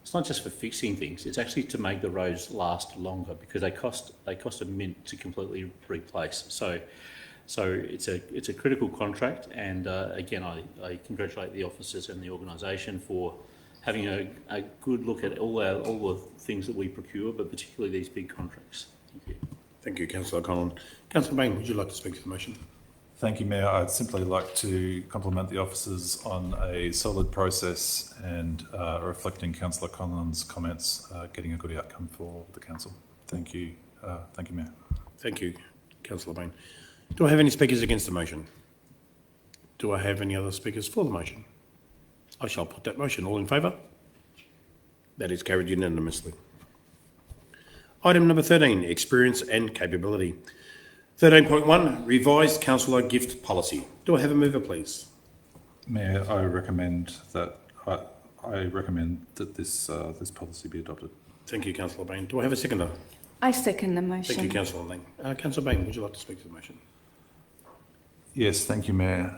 It's not just for fixing things; it's actually to make the roads last longer, because they cost a mint to completely replace. So it's a critical contract, and again, I congratulate the officers and the organisation for having a good look at all the things that we procure, but particularly these big contracts. Thank you. Thank you, Councillor Conlon. Councillor Bain, would you like to speak to the motion? Thank you, Mayor. I'd simply like to compliment the officers on a solid process and reflecting Councillor Conlon's comments, getting a good outcome for the council. Thank you. Thank you, Mayor. Thank you, Councillor Bain. Do I have any speakers against the motion? Do I have any other speakers for the motion? I shall put that motion. All in favour? That is carried unanimously. Item number 13, experience and capability. 13.1, revised councillor gift policy. Do I have a mover, please? Mayor, I recommend that this policy be adopted. Thank you, Councillor Bain. Do I have a seconder? I second the motion. Thank you, Councillor Lang. Councillor Bain, would you like to speak to the motion? Yes, thank you, Mayor.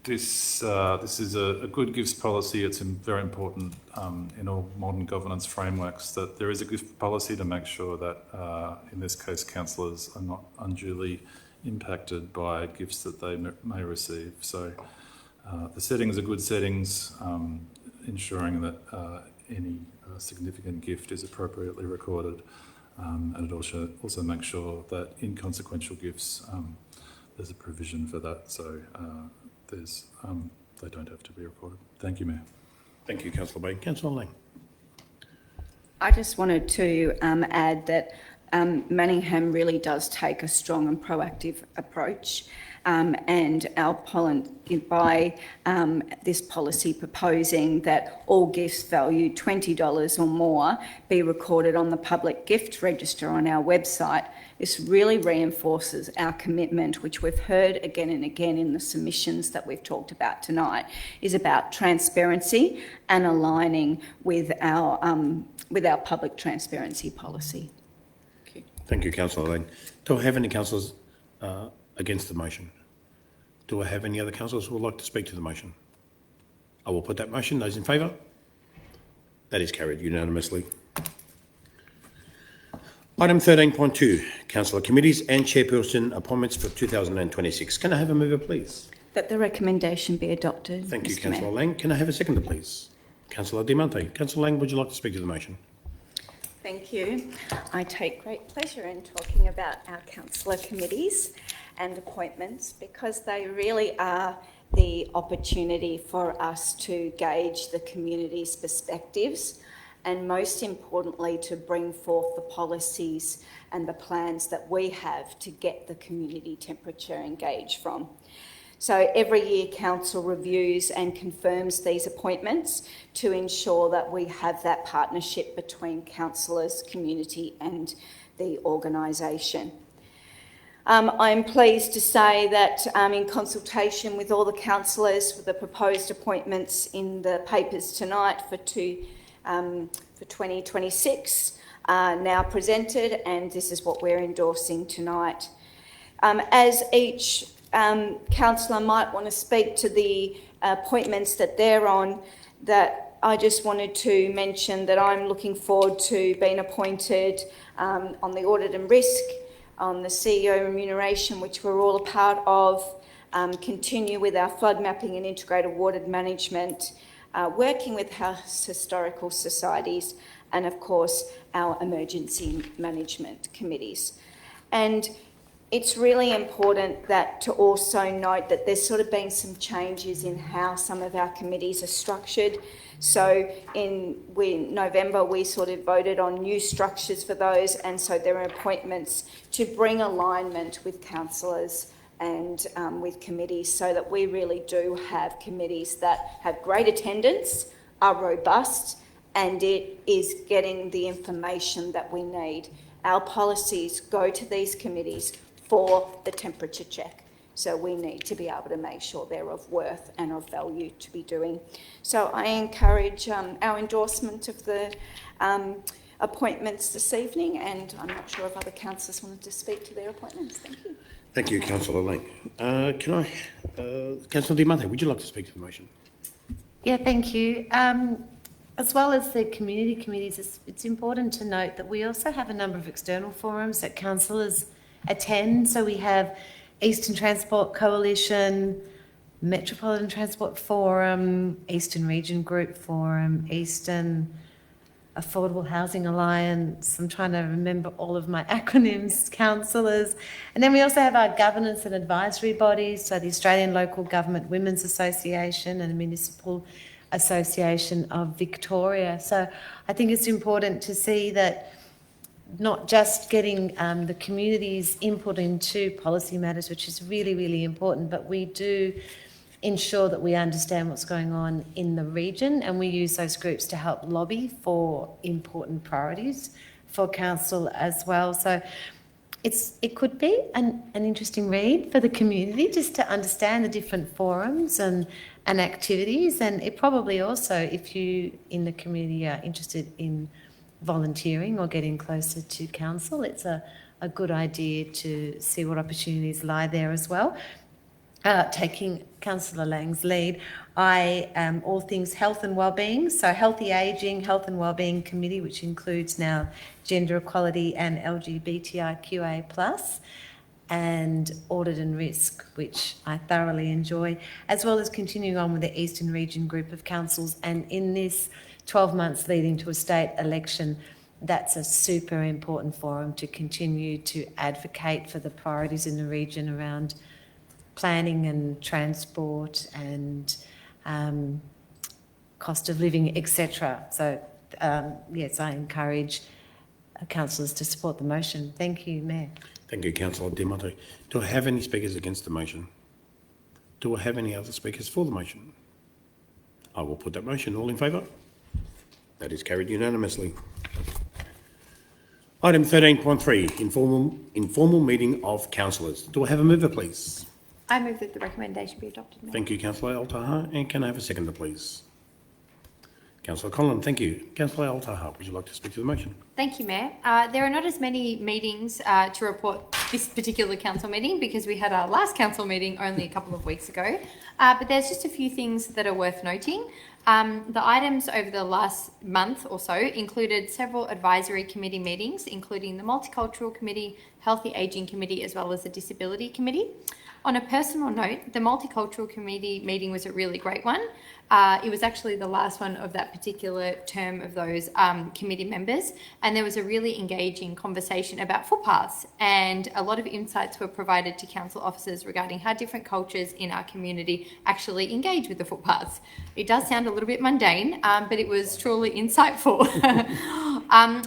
This is a good gifts policy. It's very important in all modern governance frameworks that there is a gift policy to make sure that, in this case, councillors are not unduly impacted by gifts that they may receive. So the settings are good settings, ensuring that any significant gift is appropriately recorded, and it also makes sure that inconsequential gifts, there's a provision for that. So they don't have to be recorded. Thank you, Mayor. Thank you, Councillor Bain. Councillor Lang. I just wanted to add that Manningham really does take a strong and proactive approach, and our by this policy proposing that all gifts valued $20 or more be recorded on the public gift register on our website. This really reinforces our commitment, which we've heard again and again in the submissions that we've talked about tonight, is about transparency and aligning with our public transparency policy. Thank you, Councillor Lang. Do I have any councillors against the motion? Do I have any other councillors who would like to speak to the motion? I will put that motion. Those in favour? That is carried unanimously. Item 13.2, Councillor Committees and Chairperson appointments for 2026. Can I have a mover, please? That the recommendation be adopted. Thank you, Mr. Councillor Mayor. Lang. Can I have a seconder, please? Councillor Diamante. Councillor Lang, would you like to speak to the motion? Thank you. I take great pleasure in talking about our councillor committees and appointments, because they really are the opportunity for us to gauge the community's perspectives, and most importantly to bring forth the policies and the plans that we have to get the community temperature engaged from. So every year council reviews and confirms these appointments to ensure that we have that partnership between councillors, community and the organisation. I'm pleased to say that in consultation with all the councillors for the proposed appointments in the papers tonight for 2026 are now presented, and this is what we're endorsing tonight. As each councillor might want to speak to the appointments that they're on, that I just wanted to mention that I'm looking forward to being appointed on the audit and risk, on the CEO remuneration, which we're all a part of, continue with our flood mapping and integrated water management, working with house historical societies, and of course our emergency management committees. And it's really important to also note that there's sort of been some changes in how some of our committees are structured. So in November, we sort of voted on new structures for those, and so there are appointments to bring alignment with councillors and with committees, so that we really do have committees that have great attendance, are robust, and it is getting the information that we need. our policies go to these committees for the temperature check. So we need to be able to make sure they're of worth and of value to be doing. So I encourage our endorsement of the appointments this evening, and I'm not sure if other councillors wanted to speak to their appointments. Thank you. Thank you, Councillor Link. Councillor Diamante, would you like to speak to the motion? Yeah, thank you. As well as the community committees, it's important to note that we also have a number of external forums that councillors attend. So we have Eastern Transport Coalition, Metropolitan Transport Forum, Eastern Region Group Forum, Eastern Affordable Housing Alliance. I'm trying to remember all of my acronyms, councillors. And then we also have our governance and advisory bodies, so the Australian Local Government Women's Association and the Municipal Association of Victoria. So I think it's important to see that not just getting the community's input into policy matters, which is really, really important, but we do ensure that we understand what's going on in the region, and we use those groups to help lobby for important priorities for council as well. So it could be an interesting read for the community just to understand the different forums and activities, and it probably also, if you in the community are interested in volunteering or getting closer to council, it's a good idea to see what opportunities lie there as well. Taking Councillor Lang's lead, I am all things health and wellbeing, so Healthy Ageing, Health and Wellbeing Committee, which includes now gender equality and LGBTIQA+, and Audit and Risk, which I thoroughly enjoy, as well as continuing on with the Eastern Region Group of Councils. And in this 12 months leading to a state election, that's a super important forum to continue to advocate for the priorities in the region around planning and transport and cost of living, etc. So, yes, I encourage councillors to support the motion. Thank you, Mayor. Thank you, Councillor Diamante. Do I have any speakers against the motion? Do I have any other speakers for the motion? I will put that motion. All in favour? That is carried unanimously. Item 13.3, informal meeting of councillors. Do I have a mover, please? I move that the recommendation be adopted, Mayor. Thank you, Councillor Al-Taha. And can I have a seconder, please? Councillor Conlon, thank you. Councillor Al-Taha, would you like to speak to the motion? Thank you, Mayor. There are not as many meetings to report this particular council meeting because we had our last council meeting only a couple of weeks ago. But there's just a few things that are worth noting. The items over the last month or so included several advisory committee meetings, including the Multicultural Committee, Healthy Ageing Committee, as well as the Disability Committee. On a personal note, the Multicultural Committee meeting was a really great one. It was actually the last one of that particular term of those committee members, and there was a really engaging conversation about footpaths, and a lot of insights were provided to council officers regarding how different cultures in our community actually engage with the footpaths. It does sound a little bit mundane, but it was truly insightful.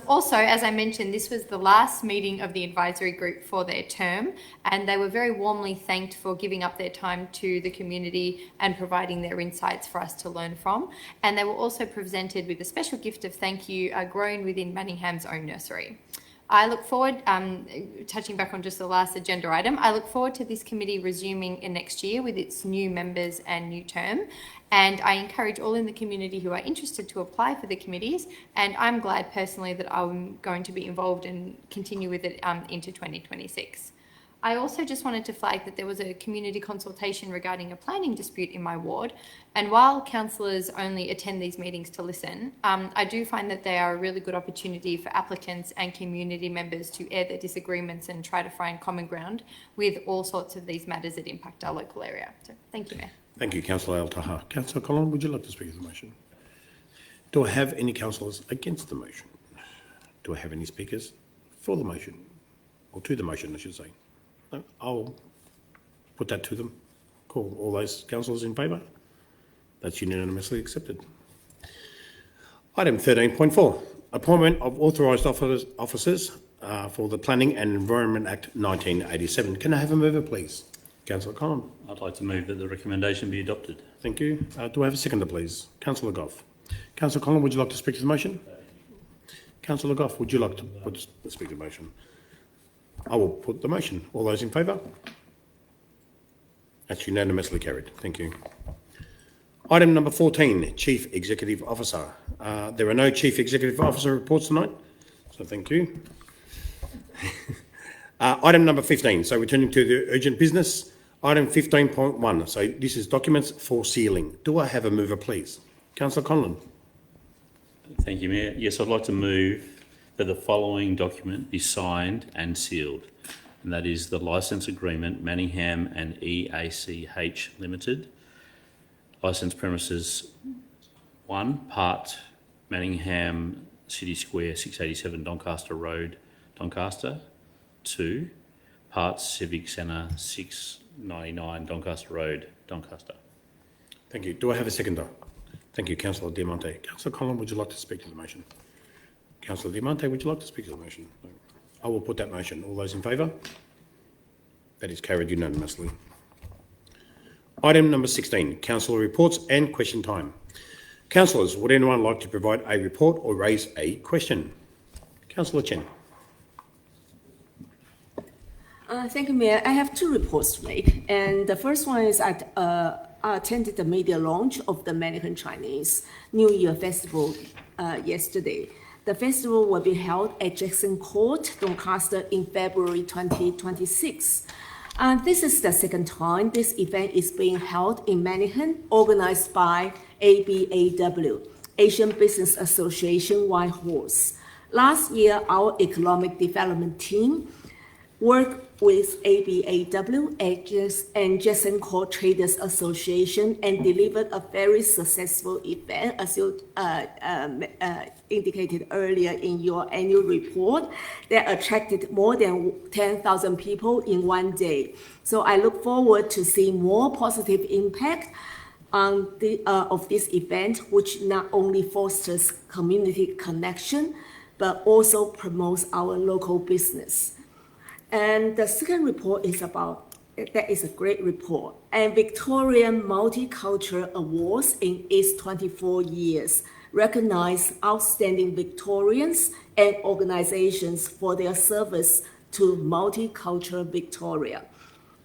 Also, as I mentioned, this was the last meeting of the advisory group for their term, and they were very warmly thanked for giving up their time to the community and providing their insights for us to learn from. And they were also presented with a special gift of thank you grown within Manningham's own nursery. I look forward, touching back on just the last agenda item, I look forward to this committee resuming in next year with its new members and new term. And I encourage all in the community who are interested to apply for the committees. And I'm glad personally that I'm going to be involved and continue with it into 2026. I also just wanted to flag that there was a community consultation regarding a planning dispute in my ward. And while councillors only attend these meetings to listen, I do find that they are a really good opportunity for applicants and community members to air their disagreements and try to find common ground with all sorts of these matters that impact our local area. So thank you, Mayor. Thank you, Councillor Al-Taha. Councillor Conlon, would you like to speak to the motion? Do I have any councillors against the motion? Do I have any speakers for the motion? Or to the motion, I should say. I'll put that to them. Cool. All those councillors in favour? That's unanimously accepted. Item 13.4, appointment of authorised officers for the Planning and Environment Act 1987. Can I have a mover, please? Councillor Conlon. I'd like to move that the recommendation be adopted. Thank you. Do I have a seconder, please? Councillor Goff. Councillor Conlon, would you like to speak to the motion? Councillor Goff, would you like to speak to the motion? I will put the motion. All those in favour? That's unanimously carried. Thank you. Item number 14, Chief Executive Officer. There are no Chief Executive Officer reports tonight, so thank you. Item number 15, so returning to the urgent business. Item 15.1, so this is documents for sealing. Do I have a mover, please? Councillor Conlon. Thank you, Mayor. Yes, I'd like to move that the following document be signed and sealed, and that is the licence agreement, Manningham and EACH Limited. Licence premises 1, part Manningham City Square, 687 Doncaster Road, Doncaster. 2, part Civic Centre, 699 Doncaster Road, Doncaster. Thank you. Do I have a seconder? Thank you, Councillor Diamante. Councillor Conlon, would you like to speak to the motion? Councillor Diamante, would you like to speak to the motion? No. I will put that motion. All those in favour? That is carried unanimously. Item number 16, Councillor reports and question time. Councillors, would anyone like to provide a report or raise a question? Councillor Chen. Thank you, Mayor. I have 2 reports to make. And the first one is I attended the media launch of the Manningham Chinese New Year Festival yesterday. The festival will be held at Jackson Court, Doncaster in February 2026. This is the second time this event is being held in Manningham, organized by ABAW, Asian Business Association Whitehorse. Last year, our economic development team worked with ABAW and Jackson Court Traders Association and delivered a very successful event, as you indicated earlier in your annual report, that attracted more than 10,000 people in one day. So I look forward to seeing more positive impact of this event, which not only fosters community connection, but also promotes our local business. And the second report is that is a great report. And Victorian Multicultural Awards in its 24 years recognize outstanding Victorians and organizations for their service to multicultural Victoria.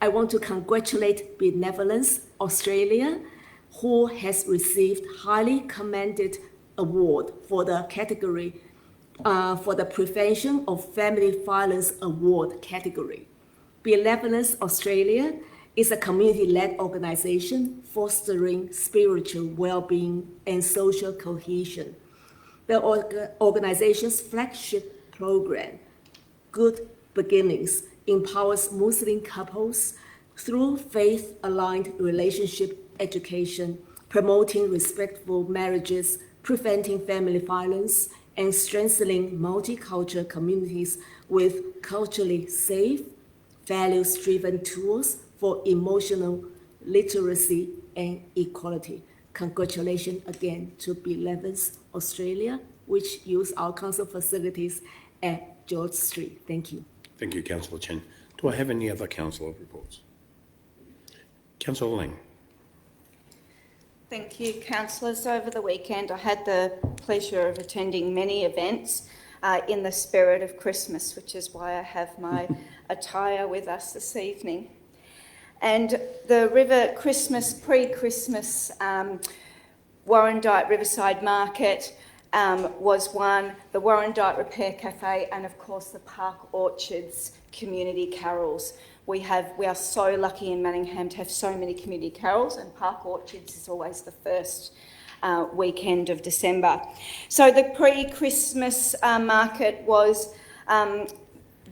I want to congratulate Benevolence Australia, who has received highly commended award for the category for the Prevention of Family Violence Award category. Benevolence Australia is a community-led organization fostering spiritual well-being and social cohesion. The organization's flagship program, Good Beginnings, empowers Muslim couples through faith-aligned relationship education, promoting respectful marriages, preventing family violence, and strengthening multicultural communities with culturally safe, values-driven tools for emotional literacy and equality. Congratulations again to Benevolence Australia, which use our council facilities at George Street. Thank you. Thank you, Councillor Chen. Do I have any other councillor reports? Councillor Lang. Thank you, councillors. Over the weekend, I had the pleasure of attending many events in the spirit of Christmas, which is why I have my attire with us this evening. And the pre-Christmas Warrandyte Riverside Market was one, the Warrandyte Repair Cafe, and of course the Park Orchards community carols. We are so lucky in Manningham to have so many community carols, and Park Orchards is always the first weekend of December. So the pre-Christmas market was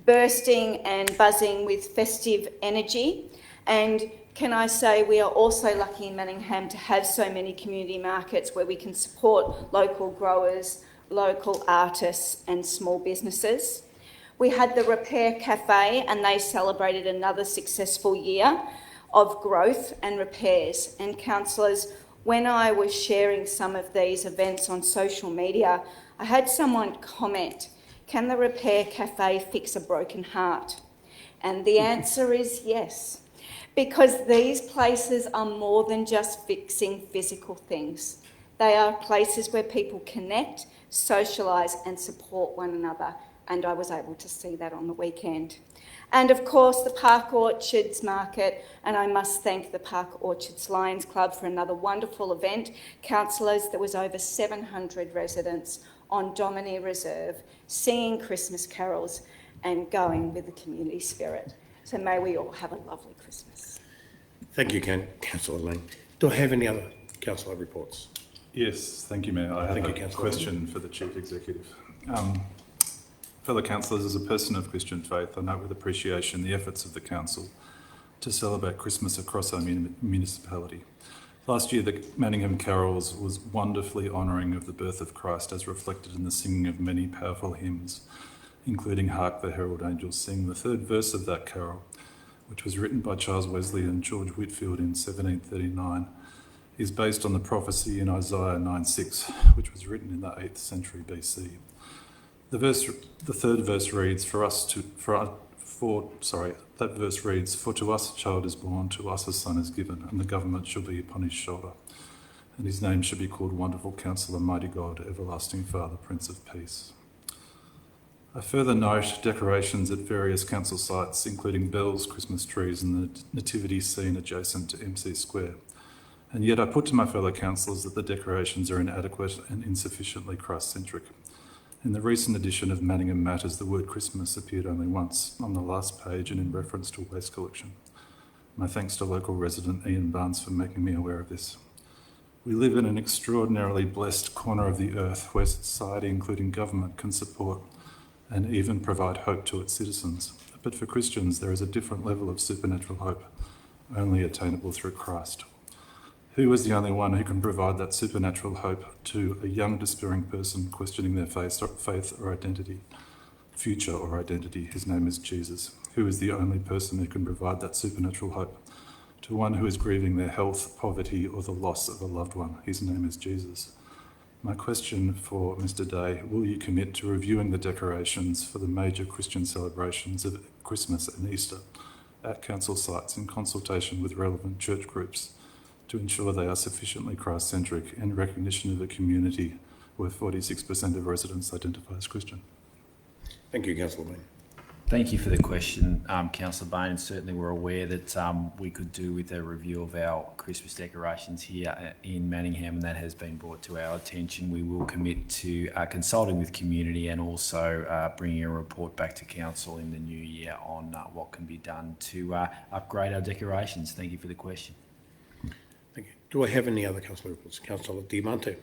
bursting and buzzing with festive energy. And can I say we are also lucky in Manningham to have so many community markets where we can support local growers, local artists and small businesses. We had the Repair Cafe, and they celebrated another successful year of growth and repairs. And councillors, when I was sharing some of these events on social media, I had someone comment, can the Repair Cafe fix a broken heart? And the answer is yes, because these places are more than just fixing physical things. They are places where people connect, socialise and support one another, and I was able to see that on the weekend. And of course the Park Orchards Market, and I must thank the Park Orchards Lions Club for another wonderful event. Councillors, there was over 700 residents on Dominie Reserve singing Christmas carols and going with the community spirit. So may we all have a lovely Christmas. Thank you, Councillor Lang. Do I have any other councillor reports? Yes, thank you, Mayor. I have a question for the Chief Executive. Fellow councillors, as a person of Christian faith, I note with appreciation the efforts of the council to celebrate Christmas across our municipality. Last year, the Manningham Carols was wonderfully honouring of the birth of Christ as reflected in the singing of many powerful hymns, including Hark the Herald Angels Sing. The third verse of that carol, which was written by Charles Wesley and George Whitfield in 1739, is based on the prophecy in Isaiah 9:6, which was written in the 8th century BC. The third verse reads, "For to us a child is born, to us a son is given, and the government shall be upon his shoulder. And his name shall be called Wonderful Counsellor, Mighty God, Everlasting Father, Prince of Peace." I further note decorations at various council sites, including bells, Christmas trees, and the nativity scene adjacent to MC Square. And yet I put to my fellow councillors that the decorations are inadequate and insufficiently Christ-centric. In the recent edition of Manningham Matters, the word Christmas appeared only once, on the last page and in reference to waste collection. My thanks to local resident Ian Barnes for making me aware of this. We live in an extraordinarily blessed corner of the earth where society, including government, can support and even provide hope to its citizens. But for Christians, there is a different level of supernatural hope, only attainable through Christ. Who is the only one who can provide that supernatural hope to a young, despairing person questioning their faith or identity, future or identity? His name is Jesus. Who is the only person who can provide that supernatural hope to one who is grieving their health, poverty, or the loss of a loved one? His name is Jesus. My question for Mr. Day, will you commit to reviewing the decorations for the major Christian celebrations of Christmas and Easter at council sites in consultation with relevant church groups, to ensure they are sufficiently Christ-centric in recognition of a community where 46% of residents identify as Christian? Thank you, Councillor Bain. Thank you for the question, Councillor Bain. And certainly we're aware that we could do with a review of our Christmas decorations here in Manningham, and that has been brought to our attention. We will commit to consulting with community and also bringing a report back to Council in the new year on what can be done to upgrade our decorations. Thank you for the question. Thank you. Do I have any other councillor reports? Councillor Diamante.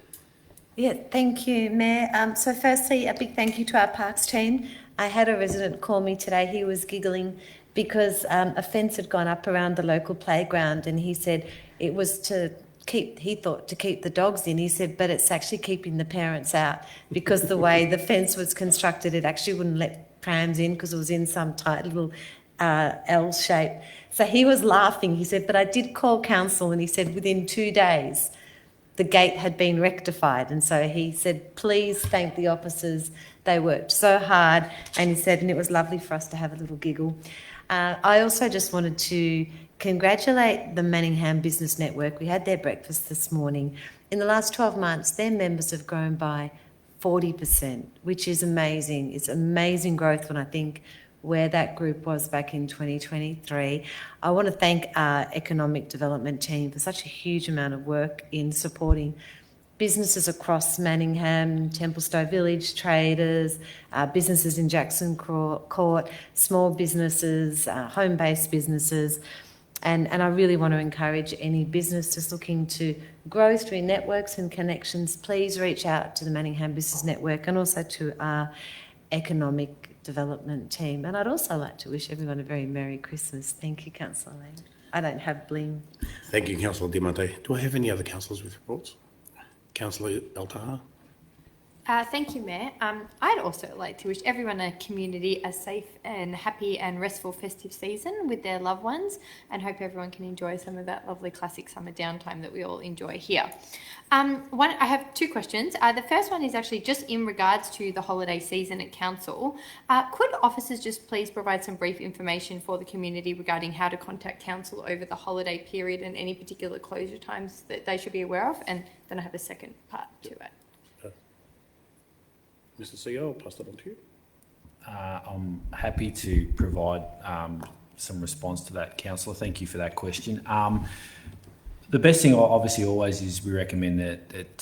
Yeah, thank you, Mayor. So firstly, a big thank you to our Parks team. I had a resident call me today. He was giggling because a fence had gone up around the local playground, and he said it was to keep the dogs in. He said, but it's actually keeping the parents out, because the way the fence was constructed, it actually wouldn't let prams in because it was in some tight little L shape. So he was laughing. He said, but I did call council, and he said within 2 days the gate had been rectified. And so he said, please thank the officers. They worked so hard. And he said, and it was lovely for us to have a little giggle. I also just wanted to congratulate the Manningham Business Network. We had their breakfast this morning. In the last 12 months, their members have grown by 40%, which is amazing. It's amazing growth when I think where that group was back in 2023. I want to thank our economic development team for such a huge amount of work in supporting businesses across Manningham, Templestowe Village, traders, businesses in Jackson Court, small businesses, home-based businesses. And I really want to encourage any business just looking to grow through networks and connections, please reach out to the Manningham Business Network and also to our economic development team. And I'd also like to wish everyone a very Merry Christmas. Thank you, Councillor Lang. I don't have bling. Thank you, Councillor Diamante. Do I have any other councillors with reports? Councillor El-Tahar. Thank you, Mayor. I'd also like to wish everyone a community a safe and happy and restful festive season with their loved ones, and hope everyone can enjoy some of that lovely classic summer downtime that we all enjoy here. I have two questions. The first one is actually just in regards to the holiday season at Council. Could officers just please provide some brief information for the community regarding how to contact Council over the holiday period and any particular closure times that they should be aware of? And then I have a second part to it. Mr. CEO, I'll pass that on to you. I'm happy to provide some response to that, Councillor. Thank you for that question. The best thing, obviously, always is we recommend that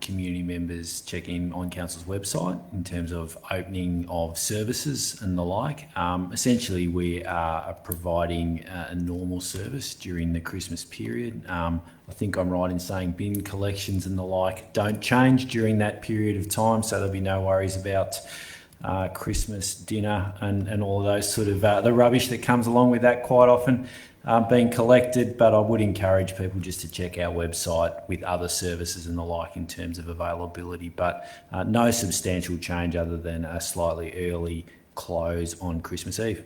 community members check in on Council's website in terms of opening of services and the like. Essentially, we are providing a normal service during the Christmas period. I think I'm right in saying bin collections and the like don't change during that period of time, so there'll be no worries about Christmas dinner and all of those sort of the rubbish that comes along with that quite often being collected. But I would encourage people just to check our website with other services and the like in terms of availability, but no substantial change other than a slightly early close on Christmas Eve.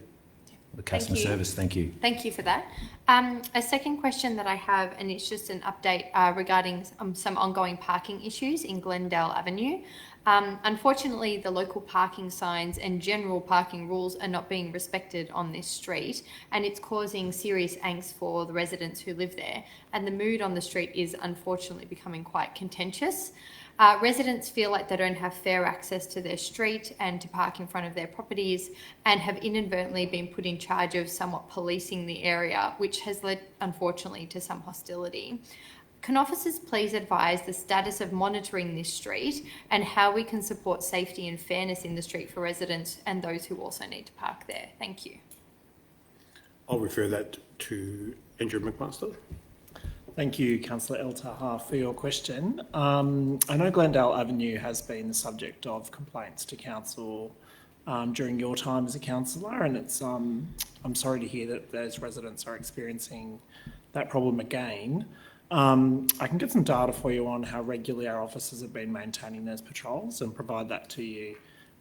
The customer service, thank you. Thank you for that. A second question that I have, and it's just an update regarding some ongoing parking issues in Glendale Avenue. Unfortunately, the local parking signs and general parking rules are not being respected on this street, and it's causing serious angst for the residents who live there. And the mood on the street is unfortunately becoming quite contentious. Residents feel like they don't have fair access to their street and to park in front of their properties, and have inadvertently been put in charge of somewhat policing the area, which has led, unfortunately, to some hostility. Can officers please advise the status of monitoring this street and how we can support safety and fairness in the street for residents and those who also need to park there? Thank you. I'll refer that to Andrew McMaster. Thank you, Councillor El Taha, for your question. I know Glendale Avenue has been the subject of complaints to Council during your time as a councillor, and it's I'm sorry to hear that those residents are experiencing that problem again. I can get some data for you on how regularly our officers have been maintaining those patrols and provide that to you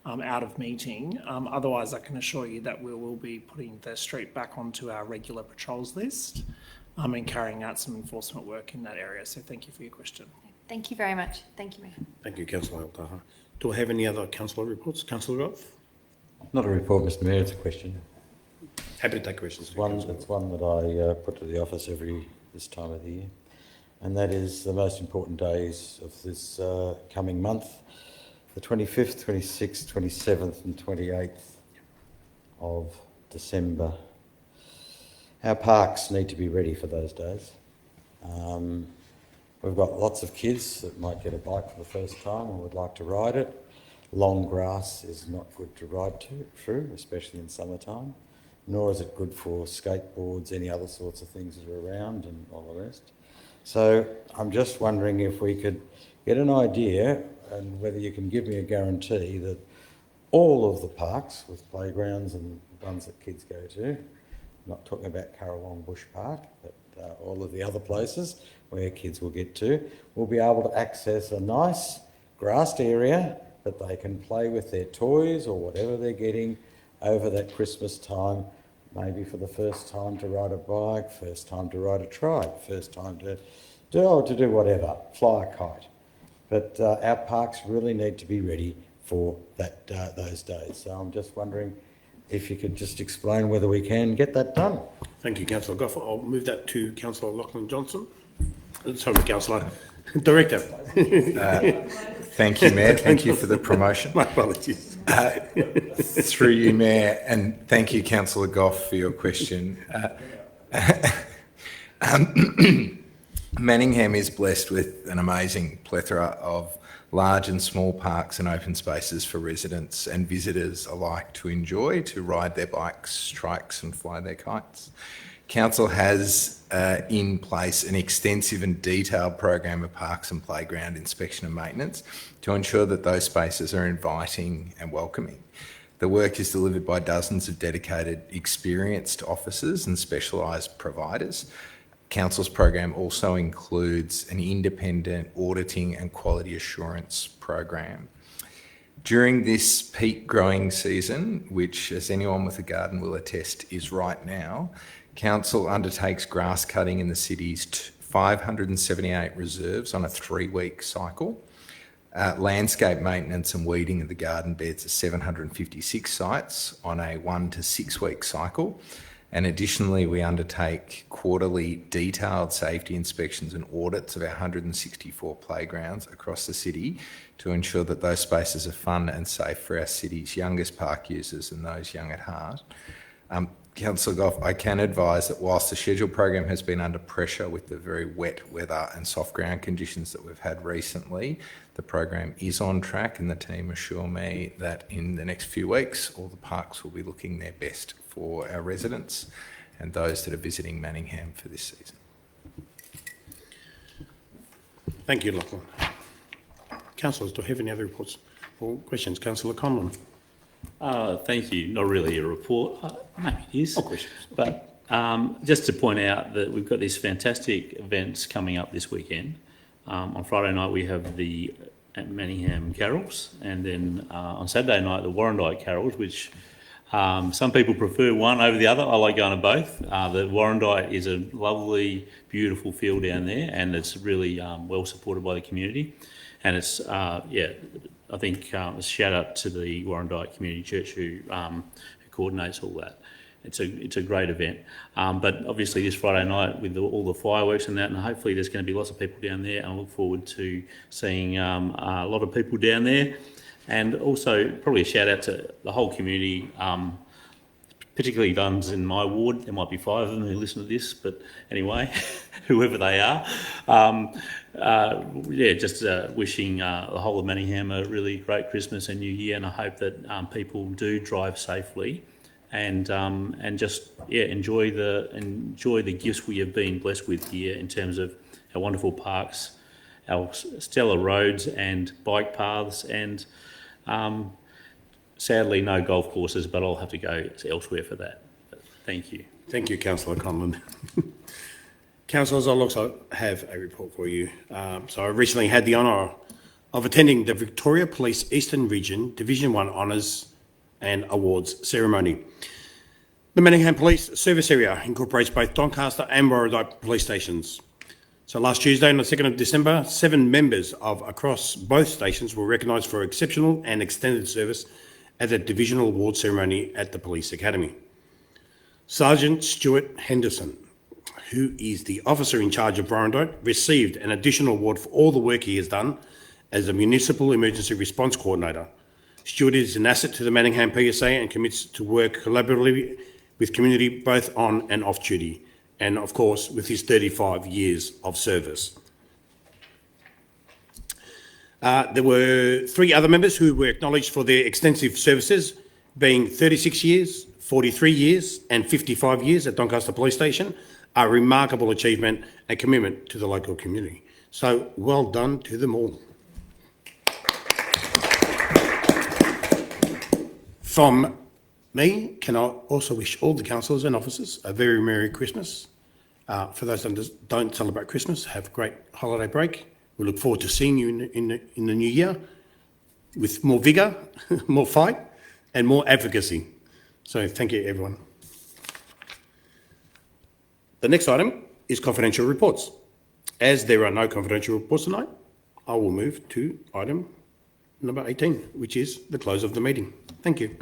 out of meeting. Otherwise, I can assure you that we will be putting the street back onto our regular patrols list and carrying out some enforcement work in that area. So thank you for your question. Thank you very much. Thank you, Mayor. Thank you, Councillor El Taha. Do I have any other councillor reports? Councillor Goff? Not a report, Mr Mayor, it's a question. Happy to take questions. It's one that I put to the office this time of the year. And that is the most important days of this coming month, the 25th, 26th, 27th and 28th of December. Our parks need to be ready for those days. We've got lots of kids that might get a bike for the first time and would like to ride it. Long grass is not good to ride through, especially in summertime, nor is it good for skateboards, any other sorts of things that are around and all the rest. So I'm just wondering if we could get an idea and whether you can give me a guarantee that all of the parks with playgrounds and ones that kids go to, I'm not talking about Currawong Bush Park, but all of the other places where kids will get to, will be able to access a nice grassed area that they can play with their toys or whatever they're getting over that Christmas time. Maybe for the first time to ride a bike, first time to ride a trike, first time to do whatever, fly a kite. But our parks really need to be ready for those days. So I'm just wondering if you could just explain whether we can get that done. Thank you, Councillor Goff. I'll move that to Councillor Lachlan Johnson. Sorry, Councillor. Director. Thank you, Mayor. Thank you for the promotion. My apologies. Through you, Mayor, and thank you, Councillor Goff, for your question. Manningham is blessed with an amazing plethora of large and small parks and open spaces for residents and visitors alike to enjoy, to ride their bikes, trikes and fly their kites. Council has in place an extensive and detailed program of parks and playground inspection and maintenance to ensure that those spaces are inviting and welcoming. The work is delivered by dozens of dedicated, experienced officers and specialised providers. Council's program also includes an independent auditing and quality assurance program. During this peak growing season, which, as anyone with a garden will attest, is right now, Council undertakes grass cutting in the city's 578 reserves on a 3-week cycle. Landscape maintenance and weeding of the garden beds at 756 sites on a 1 to 6 week cycle. And additionally, we undertake quarterly detailed safety inspections and audits of our 164 playgrounds across the city to ensure that those spaces are fun and safe for our city's youngest park users and those young at heart. Councillor Goff, I can advise that whilst the scheduled program has been under pressure with the very wet weather and soft ground conditions that we've had recently, the program is on track, and the team assure me that in the next few weeks, all the parks will be looking their best for our residents and those that are visiting Manningham for this season. Thank you, Lachlan. Councillors, do I have any other reports or questions? Councillor Conlon. Thank you. Not really a report. Maybe it is. Oh, questions. But just to point out that we've got these fantastic events coming up this weekend. On Friday night we have the Manningham Carols, and then on Saturday night the Warrandyte Carols, which some people prefer one over the other. I like going to both. The Warrandyte is a lovely, beautiful field down there, and it's really well supported by the community. And it's, I think a shout out to the Warrandyte Community Church who coordinates all that. It's a great event. But obviously this Friday night with all the fireworks and that, and hopefully there's going to be lots of people down there, and I look forward to seeing a lot of people down there. And also probably a shout out to the whole community, particularly those in my ward. There might be 5 of them who listen to this, but anyway, whoever they are. Just wishing the whole of Manningham a really great Christmas and New Year, and I hope that people do drive safely and just enjoy the gifts we have been blessed with here in terms of our wonderful parks, our stellar roads and bike paths, and sadly no golf courses, but I'll have to go elsewhere for that. But thank you. Thank you, Councillor Conlon. Councillors, I'll also have a report for you. So I recently had the honour of attending the Victoria Police Eastern Region Division 1 Honours and Awards ceremony. The Manningham Police Service Area incorporates both Doncaster and Warrandyte police stations. So last Tuesday, on the 2nd of December, 7 members of across both stations were recognised for exceptional and extended service at the Divisional Award ceremony at the Police Academy. Sergeant Stuart Henderson, who is the officer in charge of Warrandyte, received an additional award for all the work he has done as a Municipal Emergency Response Coordinator. Stuart is an asset to the Manningham PSA and commits to work collaboratively with community both on and off duty, and of course with his 35 years of service. There were 3 other members who were acknowledged for their extensive services, being 36 years, 43 years and 55 years at Doncaster Police Station, a remarkable achievement and commitment to the local community. So well done to them all. From me, can I also wish all the councillors and officers a very Merry Christmas. For those that don't celebrate Christmas, have a great holiday break. We look forward to seeing you in the new year with more vigour, more fight and more advocacy. So thank you, everyone. The next item is confidential reports. As there are no confidential reports tonight, I will move to item number 18, which is the close of the meeting. Thank you.